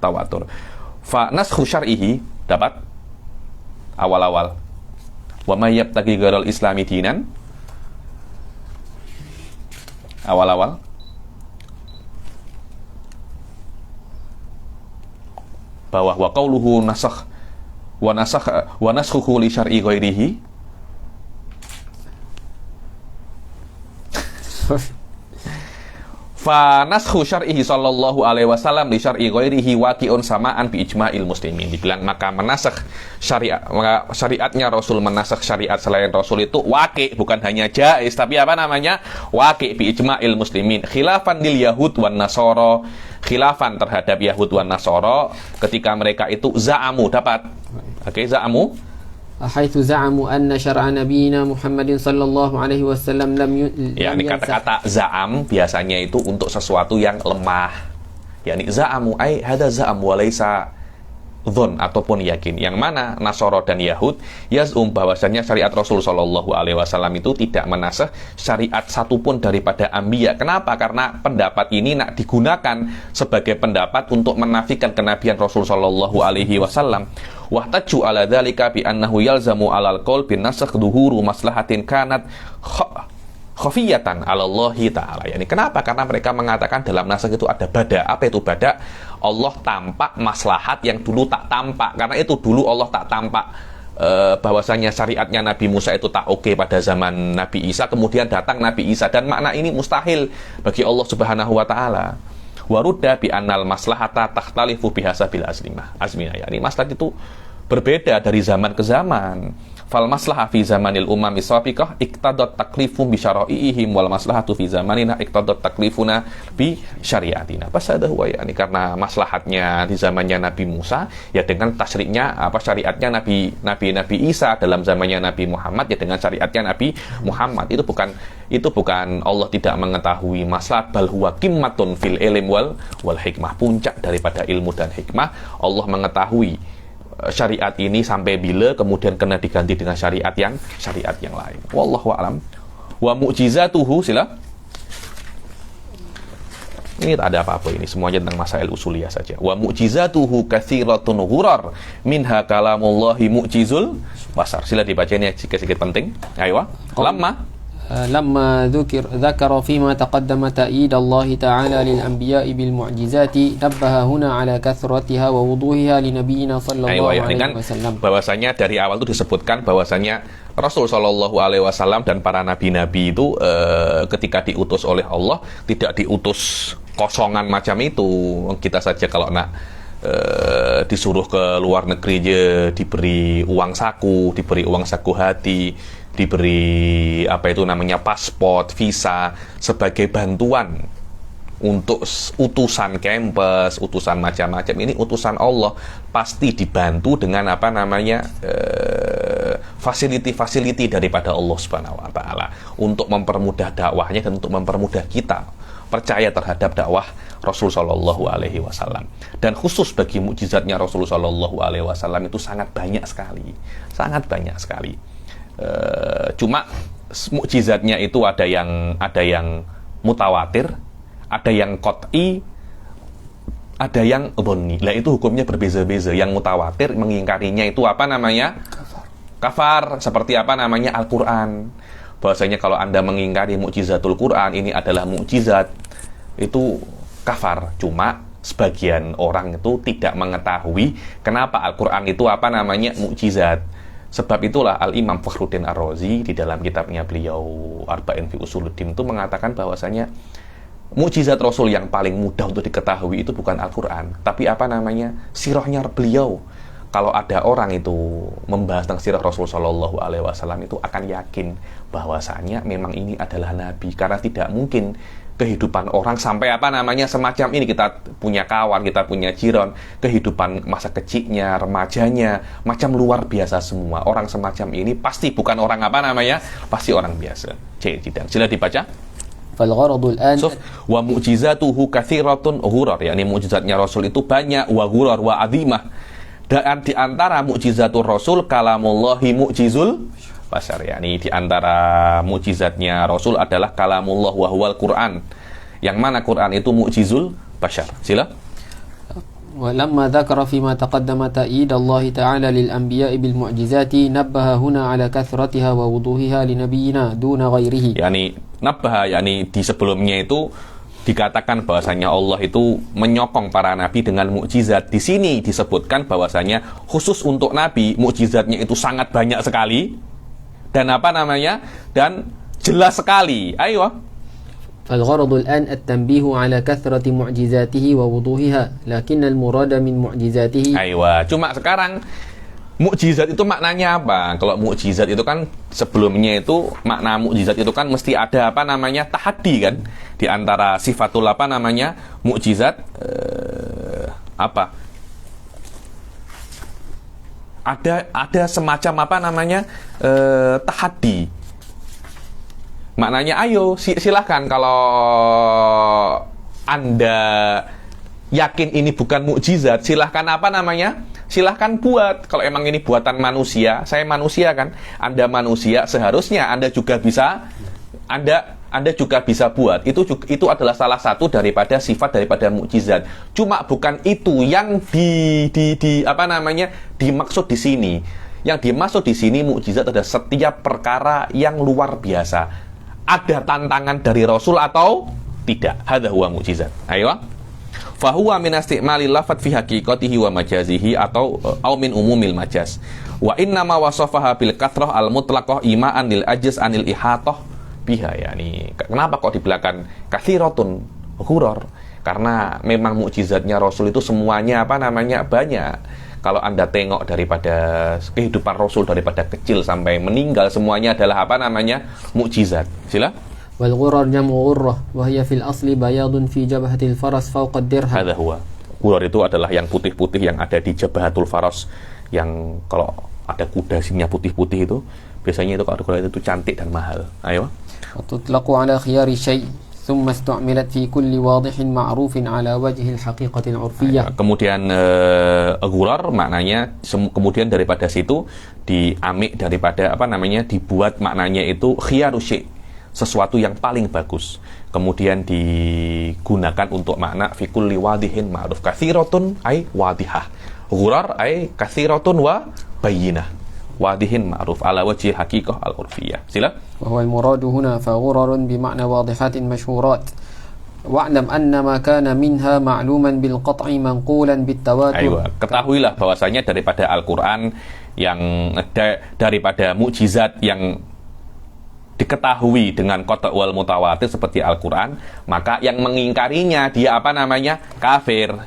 tawatur. Fa naskhu syar'ihi dapat awal-awal wa may yabtaghi ghairal islami dinan awal-awal bahwa wa qauluhu nasakh wa naskhuhu li syar'i ghairihi fa naskhu syar'ihi sallallahu alaihi wasallam li syar'i ghairihi waqi'un sama'an bi ijma'il muslimin. Dibilang maka menasakh syariatnya Rasul, menasakh syariat selain Rasul itu waqi', bukan hanya jaiz tapi waqi' bi ijma'il muslimin. Khilafan lil yahud wan nasara, khilafan terhadap Yahud wan Nasara ketika mereka itu za'amu, dapat za'amu haitsu za'amu anna syar'a nabiyina Muhammadin sallallahu alaihi wasallam lam yakni kata-kata za'am biasanya itu untuk sesuatu yang lemah, yakni za'amu ai hadza za'am wa laisa dhon ataupun yakin. Yang mana Nasara dan Yahud yazum bahwasanya syariat Rasul sallallahu alaihi wasallam itu tidak menasakh syariat satupun daripada anbiya. Kenapa? Karena pendapat ini nak digunakan sebagai pendapat untuk menafikan kenabian Rasul sallallahu alaihi wasallam. Wahtaju ala dzalika bi annahu yalzamu alal qaul bin nasakh dhuhuru maslahatin kanat khafiyatan 'ala Allah Ta'ala. Yani kenapa? Karena mereka mengatakan dalam nasakh itu ada bada. Apa itu bada? Allah tampak maslahat yang dulu tak tampak. Karena itu dulu Allah tak tampak bahwasanya syariatnya Nabi Musa itu tak oke pada zaman Nabi Isa, kemudian datang Nabi Isa, dan makna ini mustahil bagi Allah Subhanahu wa taala. Warudda bi annal maslahata takhtalifu bihasabil azmina. Yani maslahat itu berbeda dari zaman ke zaman. Fal maslahah fi zamanil umami sabiqah iqtadat taklifum bi syara'iihim wal maslahatu fi zamanina iqtadat taklifuna bi syariatina. Fasadahu wa yani, karena maslahatnya di zamannya Nabi Musa ya dengan tasyriknya syariatnya Nabi Isa, dalam zamannya Nabi Muhammad ya dengan syariatnya Nabi Muhammad. Itu bukan Allah tidak mengetahui maslahat, bal huwa qimmatun fil ilm wal hikmah, puncak daripada ilmu dan hikmah. Allah mengetahui syariat ini sampai bila kemudian kena diganti dengan syariat yang lain. Wallahu a'lam. Wa mu'jizatuhu, sila. Ini tak ada apa-apa, ini semuanya tentang masail usuliyah saja. Wa mu'jizatuhu katsiratun ghurar minha kalamullahi mu'jizul basar. Sila dibaca ini sedikit penting. Ayo. لما ذكر فيما تقدم تأييد الله تعالى للأنبياء بالمعجزات نبه هنا على كثرتها ووضوحها لنبينا صلى الله عليه وسلم. Bahwasanya dari awal itu disebutkan bahwasanya Rasul sallallahu alaihi wasallam dan para nabi-nabi itu ketika diutus oleh Allah tidak diutus kosongan macam itu. Kita saja kalau nak disuruh ke luar negeri aja diberi uang saku hati, diberi paspor, visa sebagai bantuan untuk utusan kampus, utusan macam-macam. Ini utusan Allah, pasti dibantu dengan fasiliti daripada Allah Subhanahu wa taala untuk mempermudah dakwahnya dan untuk mempermudah kita percaya terhadap dakwah Rasul sallallahu alaihi wasallam. Dan khusus bagi mukjizatnya Rasul sallallahu alaihi wasallam itu sangat banyak sekali. Cuma mukjizatnya itu ada yang mutawatir, ada yang qat'i, ada yang dhonni. Lah itu hukumnya berbeza-beza. Yang mutawatir mengingkarinya itu kafar, seperti Al-Qur'an. Bahwasanya kalau Anda mengingkari mukjizatul Quran, ini adalah mukjizat, itu kafar. Cuma sebagian orang itu tidak mengetahui kenapa Al-Qur'an itu mukjizat. Sebab itulah Al-Imam Fakhruddin Ar-Razi di dalam kitabnya beliau Arba'in fi Usuluddin itu mengatakan bahwasanya mukjizat Rasul yang paling mudah untuk diketahui itu bukan Al-Qur'an, tapi sirahnya beliau. Kalau ada orang itu membahas tentang sirah Rasul sallallahu alaihi wasallam itu akan yakin bahwasanya memang ini adalah nabi, karena tidak mungkin kehidupan orang sampai semacam ini. Kita punya kawan, kita punya jiran, kehidupan masa kecilnya, remajanya macam luar biasa semua. Orang semacam ini pasti bukan orang pasti orang biasa. Sila dibaca. Wa mu'jizatuhu katsiratun ghurar, yakni mukjizatnya Rasul itu banyak, wa ghurar wa azimah. Dan di antara mukjizatul Rasul kalamullahi mu'jizul basar, yakni di antara mukjizatnya Rasul adalah kalamullah wa huwal Quran, yang mana Quran itu mu'jizul basar. Sila. ولما ذكر فيما تقدم تأييد الله تعالى للأنبياء بالمعجزات نبه هنا على كثرتها ووضوحها لنبينا دون غيره. Yani nabbaha, yani di sebelumnya itu dikatakan bahwasanya Allah itu menyokong para nabi dengan mukjizat. Di sini disebutkan bahwasanya khusus untuk nabi mukjizatnya itu sangat banyak sekali dan dan jelas sekali. Ayo. فالغرض الآن التنبيه على كثرة معجزاته ووضوحها لكن المراد من معجزاته. Cuma sekarang mukjizat itu maknanya apa? Kalau mukjizat itu kan sebelumnya itu makna mukjizat itu kan mesti ada tahaddi kan di antara sifatul mukjizat ada semacam tahaddi. Maknanya ayo silahkan kalau Anda yakin ini bukan mukjizat, silahkan apa namanya? Silahkan buat. Kalau emang ini buatan manusia, saya manusia kan, Anda manusia, seharusnya Anda juga bisa, Anda juga bisa buat. Itu adalah salah satu daripada sifat daripada mukjizat. Cuma bukan itu yang dimaksud di sini. Yang dimaksud di sini mukjizat adalah setiap perkara yang luar biasa. Ada tantangan dari Rasul atau tidak. Hadza huwa mukjizat. Ayo. Fahuwa min isti'malil lafadz fi haqiqatihi wa majazihi atau min umumil majaz. Wa inna ma wasafaha bil kathrah al mutlaqah ima'an lil ajz anil ihatah biha. Yani kenapa kok di belakang kathiratun ghurur? Karena memang mukjizatnya Rasul itu semuanya banyak. Kalau Anda tengok daripada kehidupan Rasul daripada kecil sampai meninggal, semuanya adalah mukjizat. Sila. والغرر جمع غرة وهي في الأصل بياض في جبهة الفرس فوق الدرهم. هذا هو. Ghurur itu adalah yang putih-putih yang ada di Jabhatul Faras, yang kalau ada kuda sininya putih-putih itu biasanya itu kalau kuda itu cantik dan mahal. Ayo. وتطلق على خيار شيء ثم استعملت في كل واضح معروف على وجه الحقيقة العرفية. Kemudian ghurur maknanya kemudian daripada situ diambil daripada dibuat maknanya itu khiyaru syai', sesuatu yang paling bagus, kemudian digunakan untuk makna fi kulli wadihin ma'ruf. Katsiratun ay wadihah, ghurur ay katsiratun wa bayyinah, wadihin ma'ruf ala wajhi haqiqah al-urfiyah. Sila. wa huwa al-muradu huna fa ghurarun bi ma'na wadihatin mashhurat wa'lam anna ma kana minha ma'luman bil qat'i manqulan bit tawatur. Ketahuilah bahwasanya daripada Al-Qur'an yang daripada mukjizat yang diketahui dengan qata' wal mutawatir seperti Al-Quran, maka yang mengingkarinya dia kafir.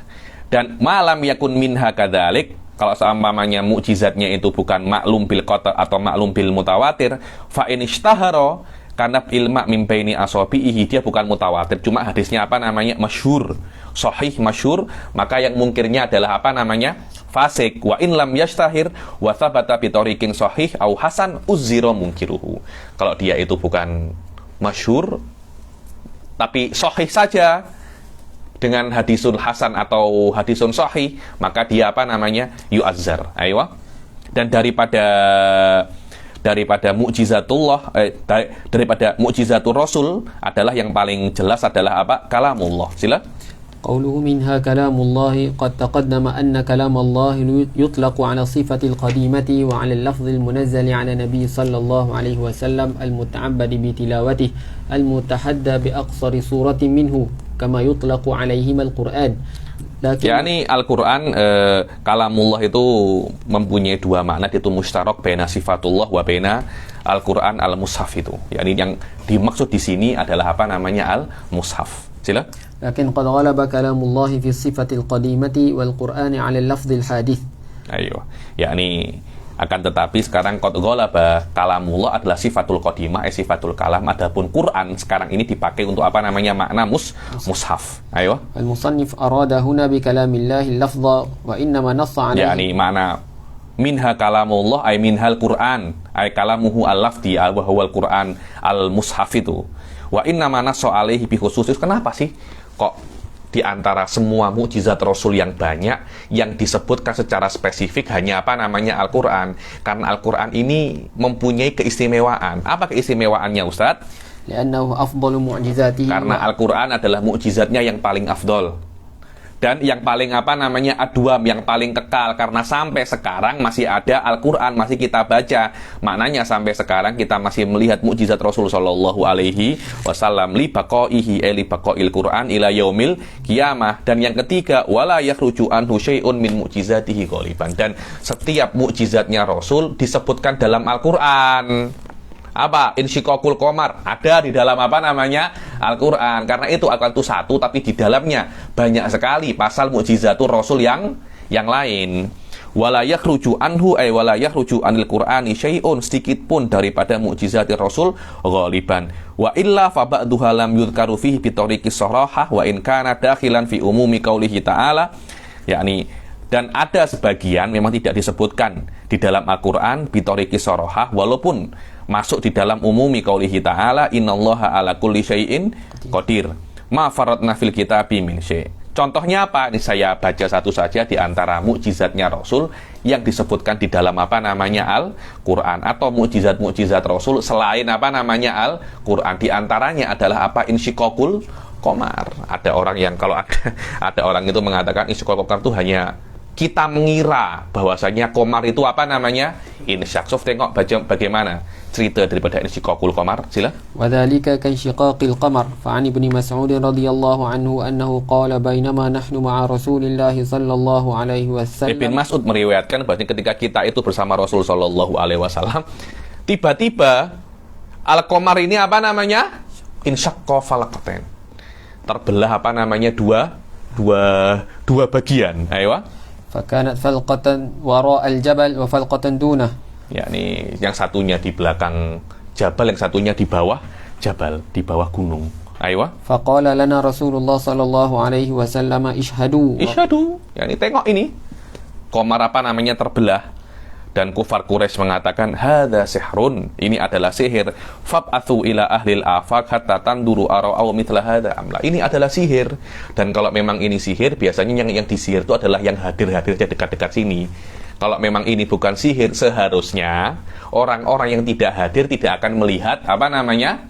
Dan malam yakun minha kadzalik, kalau seumpamanya mukjizatnya itu bukan maklum bil qata' atau maklum bil mutawatir, fa in ishtahara karena ilma min baini asabihi, dia bukan mutawatir, cuma hadisnya masyhur, sahih masyhur, maka yang mungkirnya adalah fasik. Wa in lam yashtahir wa thabata bi tariqin sahih au hasan uzira munkiruhu. Kalau dia itu bukan masyhur tapi sahih saja dengan hadisun hasan atau hadisun sahih, maka dia yu'azzar. Aywa. Dan daripada mukjizatullah daripada mukjizatul Rasul adalah yang paling jelas adalah kalamullah. Sila. قوله منها كلام الله قد تقدم أن كلام الله يطلق على الصفة القديمة وعلى اللفظ المنزل على النبي صلى الله عليه وسلم المتعبد بتلاوته المتحدى بأقصر صورة منه كما يطلق عليهما القرآن. Yani Al-Quran kalamullah itu mempunyai dua makna, itu mustarak baina sifatullah wa baina Al-Quran al-mushaf itu. Yani yang dimaksud di sini adalah al-mushaf. Sila. لكن قد غلب كلام الله في الصفة القديمة والقرآن على اللفظ الحادث. Ayo, yakni akan tetapi sekarang qad ghalaba kalamullah adalah sifatul qadimah, sifatul kalam. Adapun Quran sekarang ini dipakai untuk makna mushaf. Ayo. Al-musannif arada huna bi kalamillahi al-lafdha wa innama nassa alayhi. Yani makna minha kalamullah ay minhal Quran ay kalamuhu al-lafdi wa huwa al-Quran al-mushaf itu. Wa innama nassa alaihi bi khususis. Kenapa sih kok di antara semua mukjizat Rasul yang banyak yang disebutkan secara spesifik hanya Al-Quran? Karena Al-Quran ini mempunyai keistimewaan. Apa keistimewaannya, Ustaz? Karena Al-Quran adalah mukjizatnya yang paling afdol dan yang paling adwam, yang paling kekal. Karena sampai sekarang masih ada Al-Quran, masih kita baca. Maknanya sampai sekarang kita masih melihat mukjizat Rasul sallallahu alaihi wasallam li baqaihi li baqail Quran ila yaumil qiyamah. Dan yang ketiga, wala yakhruju anhu syai'un min mukjizatihi ghaliban. Dan setiap mukjizatnya Rasul disebutkan dalam Al-Quran. Insyiqaqul qamar ada di dalam Al-Quran. Karena itu Al-Quran itu satu, tapi di dalamnya banyak sekali pasal mukjizatul Rasul yang lain. Wala yakhruju anhu ay wala yakhruju anil Qur'ani syai'un, sedikit pun daripada mukjizatul Rasul ghaliban. Wa illa fa ba'duha lam yudhkaru fihi bi tariqis sarahah wa in kana dakhilan fi umumi qaulihi ta'ala. Yakni dan ada sebagian memang tidak disebutkan di dalam Al-Quran bi tariqis sarahah, walaupun masuk di dalam umumi qaulihi ta'ala innallaha ala kulli syai'in qadir ma faradna fil kitabi min syai'. Contohnya apa? Ini saya baca satu saja di antara mukjizatnya Rasul yang disebutkan di dalam apa namanya Al-Quran, atau mukjizat-mukjizat Rasul selain apa namanya Al-Quran. Di antaranya adalah apa? Insyiqaqul qamar. Ada orang yang kalau ada orang itu mengatakan insyiqaqul qamar itu hanya kita mengira bahwasanya komar itu apa namanya? Insyak. So, tengok baca bagaimana cerita daripada insyiqaqul qamar. Sila. وذلك كانشقاق القمر فعن ابن مسعود رضي الله عنه أنه قال بينما نحن مع رسول الله صلى الله عليه وسلم. Ibn Mas'ud meriwayatkan bahwa ketika kita itu bersama Rasul sallallahu alaihi wasallam, tiba-tiba al-qamar ini apa namanya? Insyaqqa falaqatain. Terbelah apa namanya? Dua bagian. Ayo. فكانت فلقة وراء الجبل وفلقة دونه. Yakni yang satunya di belakang jabal, yang satunya di bawah jabal, di bawah gunung. Ayo. فقال لنا رسول الله صلى الله عليه وسلم اشهدوا. Isyhadu. Yakni tengok ini. Qamar apa namanya terbelah. Dan kufar Quraisy mengatakan hadza sihrun, ini adalah sihir. Fab'atsu ila ahlil afaq hatta tanduru ara'u mithla hadza amla. Ini adalah sihir. Dan kalau memang ini sihir, biasanya yang disihir itu adalah yang hadir-hadir dekat-dekat sini. Kalau memang ini bukan sihir, seharusnya orang-orang yang tidak hadir tidak akan melihat apa namanya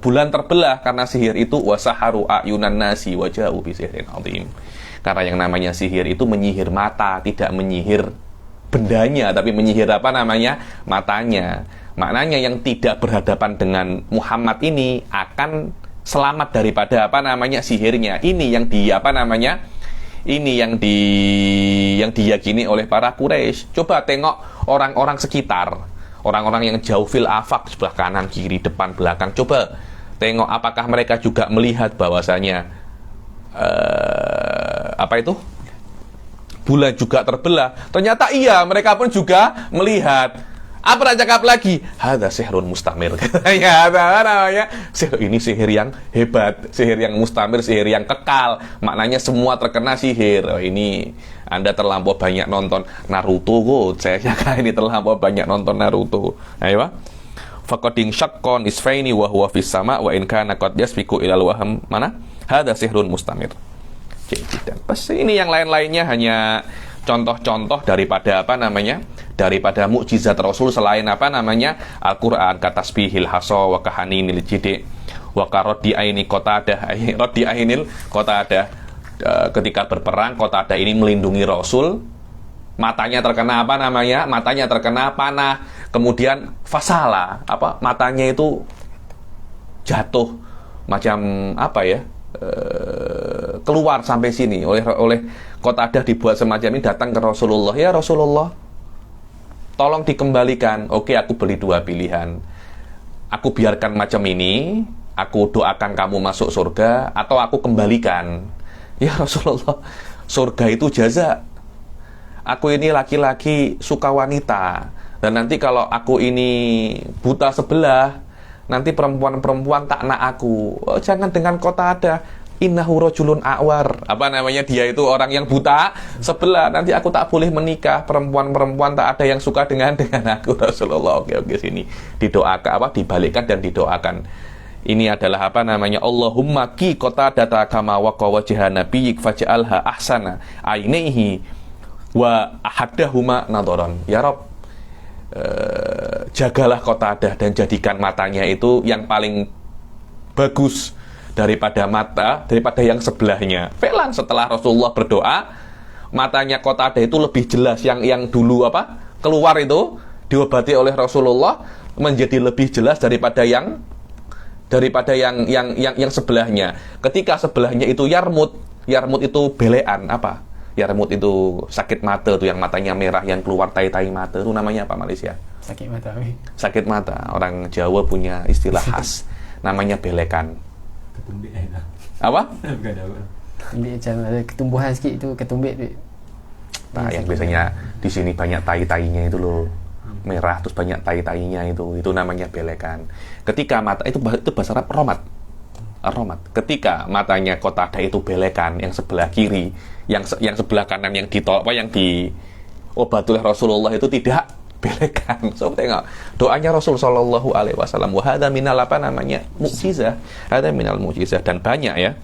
bulan terbelah, karena sihir itu wasaharu ayunan nasi waja'u bi sihrin azim. Karena yang namanya sihir itu menyihir mata, tidak menyihir bendanya, tapi menyihir apa namanya? Matanya. Maknanya yang tidak berhadapan dengan Muhammad ini akan selamat daripada apa namanya sihirnya. Ini yang apa namanya? Ini yang diyakini oleh para Quraisy. Coba tengok orang-orang sekitar, orang-orang yang jauh fil afaq, sebelah kanan, kiri, depan, belakang. Coba tengok apakah mereka juga melihat bahwasanya apa itu? Bulan juga terbelah. Ternyata iya, mereka pun juga melihat. Apa cakap lagi? Hadza sihrun mustamir. Ya, namanya ini sihir yang hebat, sihir yang mustamir, sihir yang kekal. Maknanya semua terkena sihir. Oh, ini Anda terlampau banyak nonton Naruto kok. Saya yakin ini terlampau banyak nonton Naruto. Ayo. Faqadin syaqqan nisfaini wa huwa fis sama wa in kana qad yasbiqu ilal waham. Mana? Hadza sihrun mustamir. Dan pas ini yang lain-lainnya hanya contoh-contoh daripada apa namanya, daripada mukjizat Rasul selain apa namanya Al-Quran, katasbihil hasa wa kahaninil jidi wa karodi aini qatadah, rodi ainil qatadah. Ketika berperang, Qatadah ini melindungi Rasul, matanya terkena apa namanya, matanya terkena panah, kemudian fasala, apa matanya itu jatuh macam apa ya, keluar sampai sini oleh Qatadah, dibuat semacam ini, datang ke Rasulullah. Ya Rasulullah, tolong dikembalikan. Oke, aku beri dua pilihan. Aku biarkan macam ini, aku doakan kamu masuk surga, atau aku kembalikan. Ya Rasulullah, surga itu jaza. Aku ini laki-laki suka wanita, dan nanti kalau aku ini buta sebelah, nanti perempuan-perempuan tak nak aku. Oh, jangan dengan Qatadah. Innahu rajulun a'war. Apa namanya, dia itu orang yang buta sebelah. Nanti aku tak boleh menikah. Perempuan-perempuan tak ada yang suka dengan aku. Rasulullah, oke sini didoakan, apa dibalikkan dan didoakan. Ini adalah apa namanya, Allahumma ki Qatadah kama waqa wajha nabiyyik faj'alha ahsana ainaihi wa ahadahuma nadaran. Ya Rabb, jagalah Qatadah dan jadikan matanya itu yang paling bagus daripada yang sebelahnya. Felan, setelah Rasulullah berdoa, matanya Qatadah itu lebih jelas. Yang dulu apa keluar itu diobati oleh Rasulullah menjadi lebih jelas daripada yang sebelahnya. Ketika sebelahnya itu Yarmut itu belean, apa? Yarmut itu sakit mata tuh, yang matanya merah, yang keluar tai-tai mata itu namanya apa Malaysia? Sakit mata. Sakit mata. Orang Jawa punya istilah khas namanya belekan. Ketumbit apa? Ketumbit macam ada ketumbuhan sikit itu, ketumbit tu. Nah, yang biasanya di sini banyak tai-tainya itu loh. Merah terus banyak tai-tainya itu namanya belekan. Ketika mata itu bahasa Arab romat. Ketika matanya Qatadah itu belekan, yang sebelah kiri, yang sebelah kanan yang diobati oleh Rasulullah itu tidak belekan. So, tengok doanya Rasul sallallahu alaihi wasallam, wa hadza minal apa namanya mukjizah. Hadza minal mukjizah, dan banyak ya.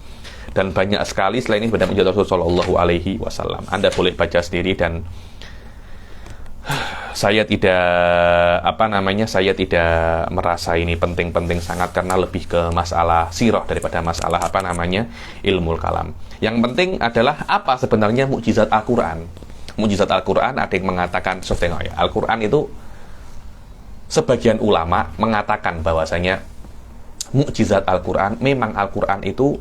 dan banyak sekali selain ini pada mukjizat Rasul Shallallahu Alaihi Wasallam. Anda boleh baca sendiri, dan saya tidak saya tidak merasa ini penting-penting sangat, karena lebih ke masalah sirah daripada masalah ilmu kalam. Yang penting adalah apa sebenarnya mukjizat Al-Quran. Mukjizat Al-Quran, ada yang mengatakan, tengok ya, Al-Quran itu sebagian ulama mengatakan bahwasanya mukjizat Al-Quran, memang Al-Quran itu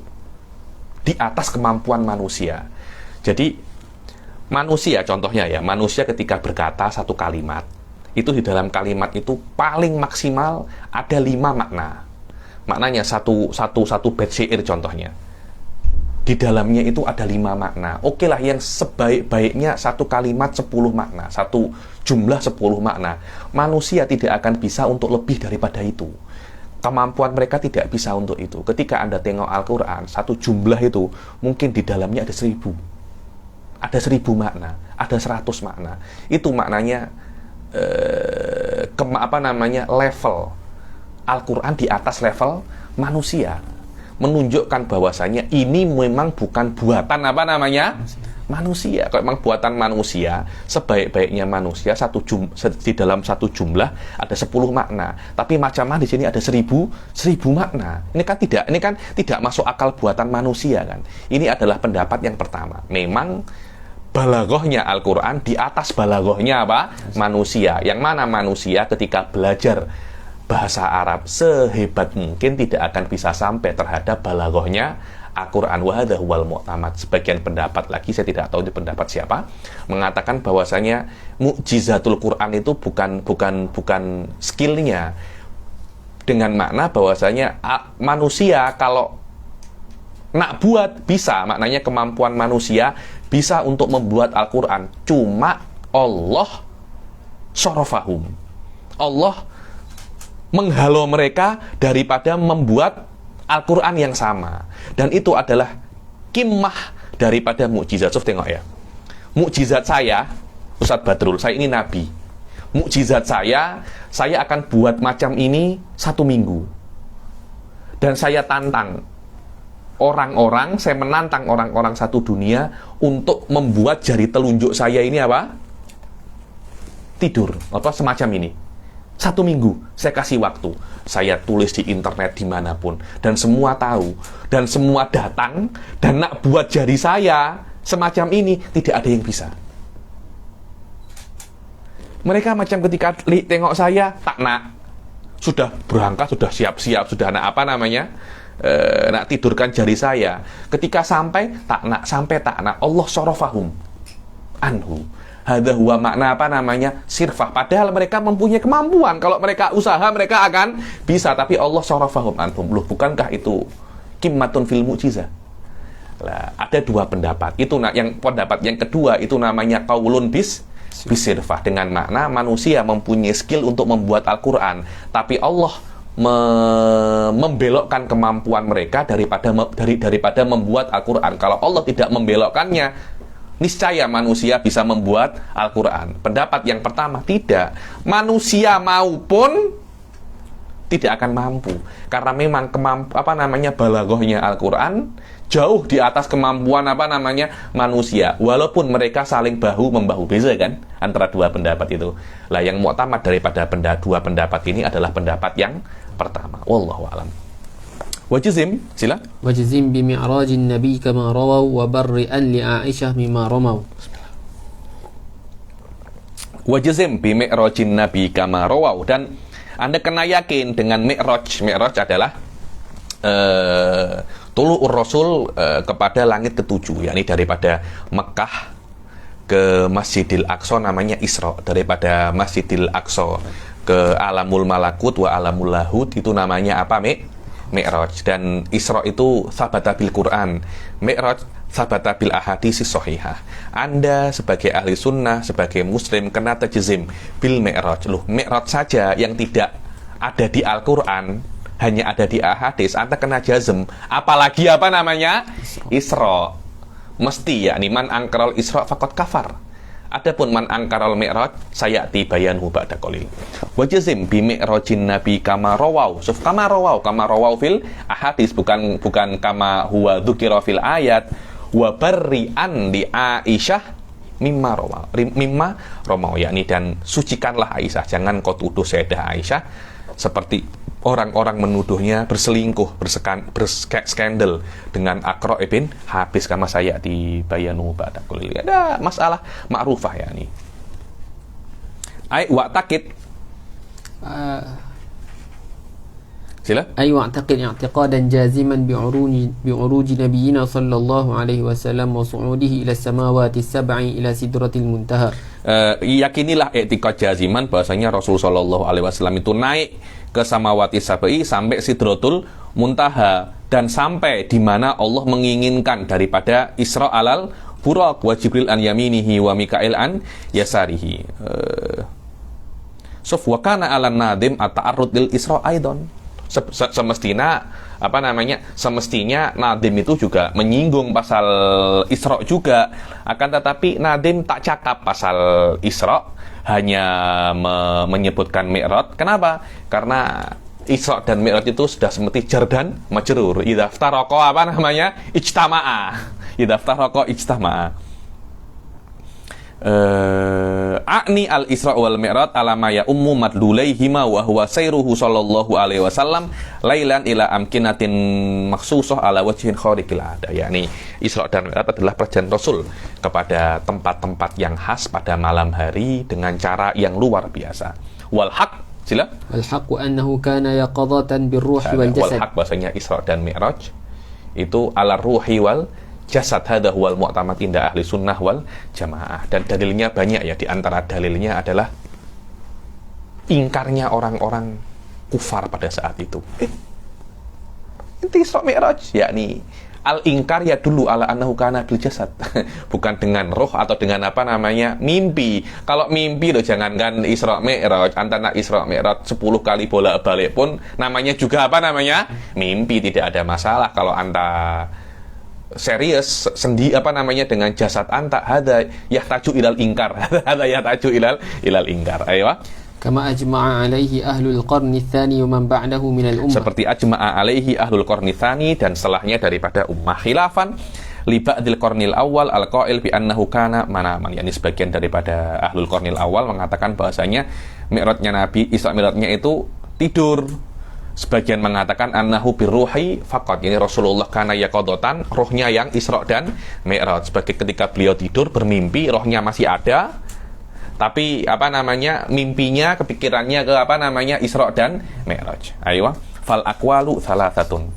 di atas kemampuan manusia. Jadi manusia, contohnya ya, manusia ketika berkata satu kalimat, itu di dalam kalimat itu paling maksimal ada 5 makna. Maknanya satu bait syair contohnya, di dalamnya itu ada 5 makna. Oke lah, yang sebaik-baiknya satu kalimat 10 makna, satu jumlah 10 makna. Manusia tidak akan bisa untuk lebih daripada itu. Kemampuan mereka tidak bisa untuk itu. Ketika Anda tengok Al-Quran, satu jumlah itu mungkin di dalamnya ada 1000. Ada 1000 makna, ada 100 makna. Itu maknanya level Al-Quran di atas level manusia. Menunjukkan bahwasanya ini memang bukan buatan manusia. Kalau memang buatan manusia, sebaik-baiknya manusia di dalam satu jumlah ada 10 makna. Tapi macam di sini ada 1000 makna. Ini kan tidak masuk akal buatan manusia kan. Ini adalah pendapat yang pertama. Memang balaghahnya Al-Quran di atas balaghahnya manusia. Yang mana manusia ketika belajar bahasa Arab sehebat mungkin tidak akan bisa sampai terhadap balaghahnya Al-Quran. Wa hadza huwal mu'tamad. Sebagian pendapat lagi, saya tidak tahu di pendapat siapa, mengatakan bahwasanya mukjizatul Quran itu bukan skillnya, dengan makna bahwasanya manusia kalau nak buat bisa, maknanya kemampuan manusia bisa untuk membuat Al-Quran. Cuma Allah syarafahum, Allah menghalau mereka daripada membuat Al-Quran yang sama. Dan itu adalah kimmah daripada mukjizat. Tengok ya, mukjizat saya, Ustadz Badrul, saya ini nabi. Mukjizat saya akan buat macam ini 1 minggu. Dan saya tantang orang-orang, saya menantang orang-orang satu dunia untuk membuat jari telunjuk saya ini tidur, semacam ini. 1 minggu saya kasih waktu, saya tulis di internet dimanapun, dan semua tahu, dan semua datang, dan nak buat jari saya semacam ini, tidak ada yang bisa. Mereka macam ketika tengok saya, tak nak, sudah berangkat, sudah siap-siap, sudah nak nak tidurkan jari saya. Ketika sampai tak nak, Allah syarafahum anhu. Hadza huwa makna sirfah. Padahal mereka mempunyai kemampuan. Kalau mereka usaha, mereka akan bisa. Tapi Allah syarafahum anhum. Loh, bukankah itu qimmatun fil mu'jizah? Nah, ada 2 pendapat. Itu yang pendapat yang kedua itu namanya qaulun bisirfah, dengan makna manusia mempunyai skill untuk membuat Al-Quran, tapi Allah membelokkan kemampuan mereka daripada membuat Al-Quran. Kalau Allah tidak membelokkannya, niscaya manusia bisa membuat Al-Quran. Pendapat yang pertama, tidak. Manusia maupun tidak akan mampu. Karena memang balaghahnya Al-Quran jauh di atas kemampuan manusia. Walaupun mereka saling bahu-membahu. Beza kan antara 2 pendapat itu. Lah, yang mu'tamad daripada 2 pendapat ini adalah pendapat yang pertama. Wallahu a'lam. Wajizim, sila. Wajizim bi mi'rajin nabi kama rawaw wa barri'an li Aisyah mimma ramaw. Wajizim bi mi'rajin nabi kama rawaw, dan Anda kena yakin dengan mi'raj. Mi'raj adalah tulu'ur Rasul kepada langit ke-7, yakni daripada Mekah ke Masjidil Aqsa, namanya Isra. Daripada Masjidil Aqsa ke Alamul Malakut wa Alamul Lahut, itu namanya Mi'raj. Dan Isra itu sabata bil Quran, Mi'raj sabata bil ahaditsis shahihah. Anda sebagai ahli sunnah, sebagai muslim, kena tajzim bil Mi'raj. Loh, Mi'raj saja yang tidak ada di Al-Quran, hanya ada di ahadits, Anda kena jazm, apalagi Isra. Mesti, yakni man angkaral Isra faqad kafar. Adapun man angkaral mi'raj sayati bayanhu ba'da qalil. Wa jazim bi mi'rajin nabi kama rawau. Suf kama rawau fil ahadis, bukan kama huwa dzukira fil ayat. Wa barri'an di Aisyah mimma rawau, yakni dan sucikanlah Aisyah, jangan kau tuduh Sayyidah Aisyah seperti orang-orang menuduhnya berselingkuh, berskandal dengan Aqra' ibn Habis kama saya di bayanu ba'da qalil. Ada masalah ma'rufah yakni. Ai wa'taqid sila أي واعتقد اعتقادا جازما بعروج نبينا صلى الله عليه وسلم وصعوده إلى السماوات السبع إلى سدرة المنتهى. Yakinilah i'tiqad jaziman bahwasanya Rasul sallallahu alaihi wasallam itu naik ke samawati sab'i sampai sidratul muntaha, dan sampai di mana Allah menginginkan daripada Isra alal buraq wa Jibril an yaminihi wa Mikail an yasarihi. Wa kana 'alan nadim at-ta'arrud lil Isra aidan. Semestinya Nadim itu juga menyinggung pasal Isra juga, akan tetapi Nadim tak cakap pasal Isra, hanya menyebutkan Mi'raj. Kenapa? Karena Isra dan Mi'raj itu sudah seperti jar dan majrur. Idza iftaraqa ijtama'a. A'ni al-Isra wal Mi'raj alama ya ummu madlulaihima wa huwa sayruhu sallallahu alaihi wasallam lailan ila amkinatin makhsusah ala wajhin khariqil ada. Yakni Isra dan Mi'raj adalah perjalanan Rasul kepada tempat-tempat yang khas pada malam hari dengan cara yang luar biasa. Wal haq, sila. Wal haq annahu kana yaqadatan birruhi wal jasad. Wal haq bahasanya Isra dan Mi'raj itu ala ruhi wal jasad, hadha huwal mu'tamad inda ahli sunnah wal jamaah. Dan dalilnya banyak ya, di antara dalilnya adalah ingkarnya orang-orang kufar pada saat itu. Inti Isra Mi'raj, yakni al-ingkar ya dulu ala annahu kana bil jasad. Bukan dengan roh atau dengan mimpi. Kalau mimpi loh, jangankan Isra Mi'raj, antara Isra Mi'raj 10 kali bolak-balik pun namanya juga mimpi, tidak ada masalah. Kalau serius dengan jasad anta, hada yahtaju ilal ingkar. Hada yahtaju ilal ingkar. Ayo. Kama ajma'a alaihi ahlul qarni tsani wa man ba'dahu minal ummah. Seperti ajma'a alaihi ahlul qarni tsani, dan setelahnya daripada ummah, khilafan li ba'dil qarnil awal al-qail bi annahu kana manaman. Yani sebagian daripada ahlul qarnil awal mengatakan bahasanya Mi'rajnya Nabi, Isra Mi'rajnya itu tidur. Sebagian mengatakan annahu birruhi faqat, ini Rasulullah kana yaqadatan, rohnya yang Isra dan Mi'raj. Sebagai ketika beliau tidur bermimpi, rohnya masih ada, tapi mimpinya, kepikirannya ke Isra dan Mi'raj. Ayo, fal aqwalu thalathatun.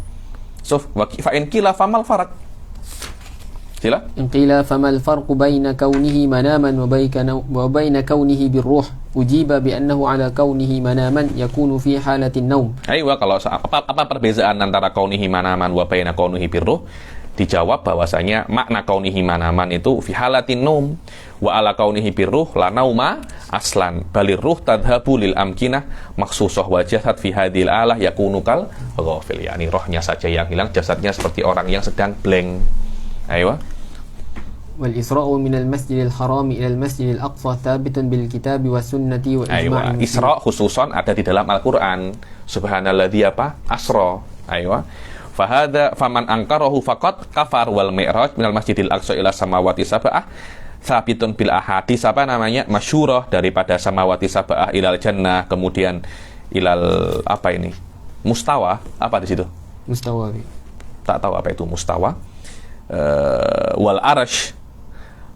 So fa in qila famal farq? Sila. In qila famal farqu baina kaunihi manaman wa baina kaunihi birruh, ujiba bi annahu ala kaunihi manaman yakunu fi halatin naum. Ayo, kalau apa perbedaan antara kaunihi manaman wa baina kaunihi birruh? Dijawab bahwasanya makna kaunihi manaman itu fi halatin naum, wa ala kaunihi birruh la nauma aslan, balir ruh tadhabu lil amkinah makhsusah wa jasad fi hadhil alah yakunu kal ghafil. Yani rohnya saja yang hilang, jasadnya seperti orang yang sedang blank. Ayo. Wal isra'u minal masjidil harami ilal masjidil aqsa thabitun bil kitabi was sunnati wa ijma'in. Isra khususan ada di dalam Al-Qur'an. Subhanalladzi asra. Ayo. Fahada faman angkarahu faqat kafar wal mi'raj minal masjidil aqsa ila samawati sab'ah thabitun bil ahadits masyhurah daripada samawati sab'ah ilal jannah, kemudian ilal mustawa, di situ? Mustawa. Tak tahu apa itu mustawa. Wal arash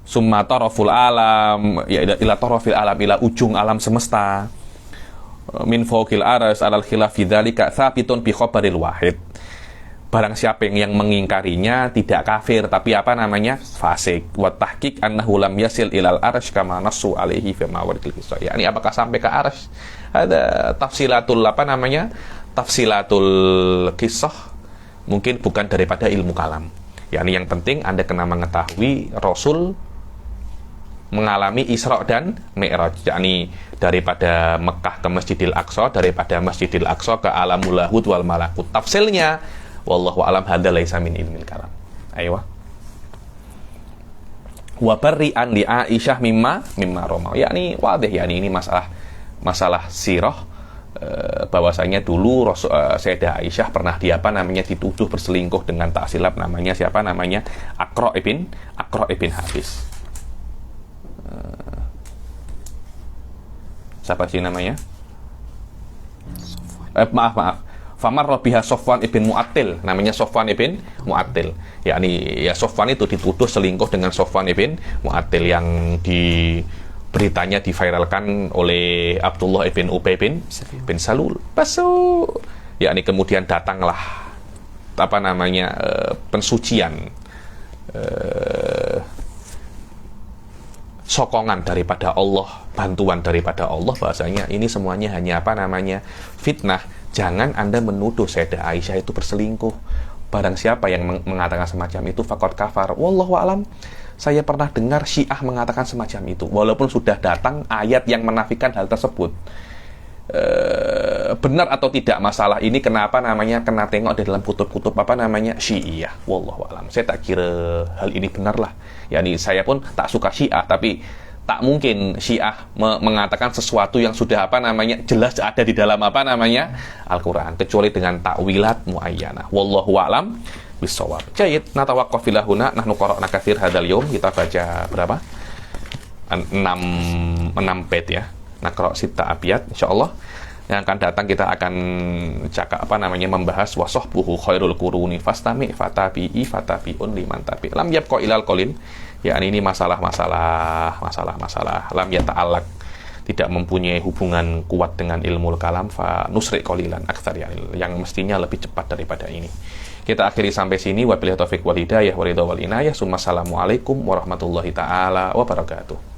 summa taraful alam, ya ila tarafil alam, ila ujung alam semesta, min fawqil arash alal khilaf fi dzalika tsabitun bi khabaril wahid. Barang siapa yang mengingkarinya tidak kafir, tapi fasik. Wa tahqiq annahu lam yasil ilal arash kama nassu alaihi fi mawaridil qissah. Yani apakah sampai ke arash? Ada tafsilatul tafsilatul qissah, mungkin bukan daripada ilmu kalam. Yani yang penting Anda kena mengetahui Rasul mengalami Isra dan Mi'raj, yakni daripada Mekah ke Masjidil Aqsa, daripada Masjidil Aqsa ke alamul lahud wal malakut. Tafsilnya wallahu alam, hadza laisa min ilmil kalam. Ayo. wa barri'an li Aisyah mimma roma. Yakni wadih, yakni ini masalah sirah, bahwasanya dulu Sayyidah Aisyah pernah dituduh berselingkuh dengan tak silap namanya siapa, namanya Aqra' ibn Habis. Siapa sih namanya? Maaf. Famar biha Sofwan ibn Mu'attil, namanya Sofwan ibn Mu'attil. Yakni ya Sofwan itu dituduh selingkuh dengan Sofwan ibn Mu'attil yang beritanya diviralkan oleh Abdullah ibn Ubay bin Salul. Yakni kemudian datanglah pensucian, sokongan daripada Allah, bantuan daripada Allah, bahasanya ini semuanya hanya fitnah. Jangan Anda menuduh Sayyidah Aisyah itu berselingkuh. Barang siapa yang mengatakan semacam itu faqad kafar. Wallahu a'lam. Saya pernah dengar Syiah mengatakan semacam itu, walaupun sudah datang ayat yang menafikan hal tersebut. Benar atau tidak masalah ini, kena tengok di dalam kutub-kutub Syiah. Wallahu a'lam. Saya tak kira hal ini benar lah. Yani saya pun tak suka Syiah, tapi tak mungkin Syiah mengatakan sesuatu yang sudah jelas ada di dalam Al-Quran, kecuali dengan takwilat muayyanah. Wallahu a'lam bissawab. Jayid, natawaqqaf ila huna, nahnu qara'na katsir hadzal yaum. Kita baca berapa? 6 bait ya. Naqra' sitta abiyat insyaallah. Yang akan datang kita akan membahas wasahbuhu khairul quruni fastami fatabi'un liman tabi. Lam yabqa ilal qalil. Ya, ini masalah lam yata'allaq, tidak mempunyai hubungan kuat dengan ilmu kalam, fa nusri qalilan aktsar, yang mestinya lebih cepat daripada ini. Kita akhiri sampai sini. Wabillahi taufiq wal hidayah wa ridha wal inayah. Assalamualaikum warahmatullahi taala wabarakatuh.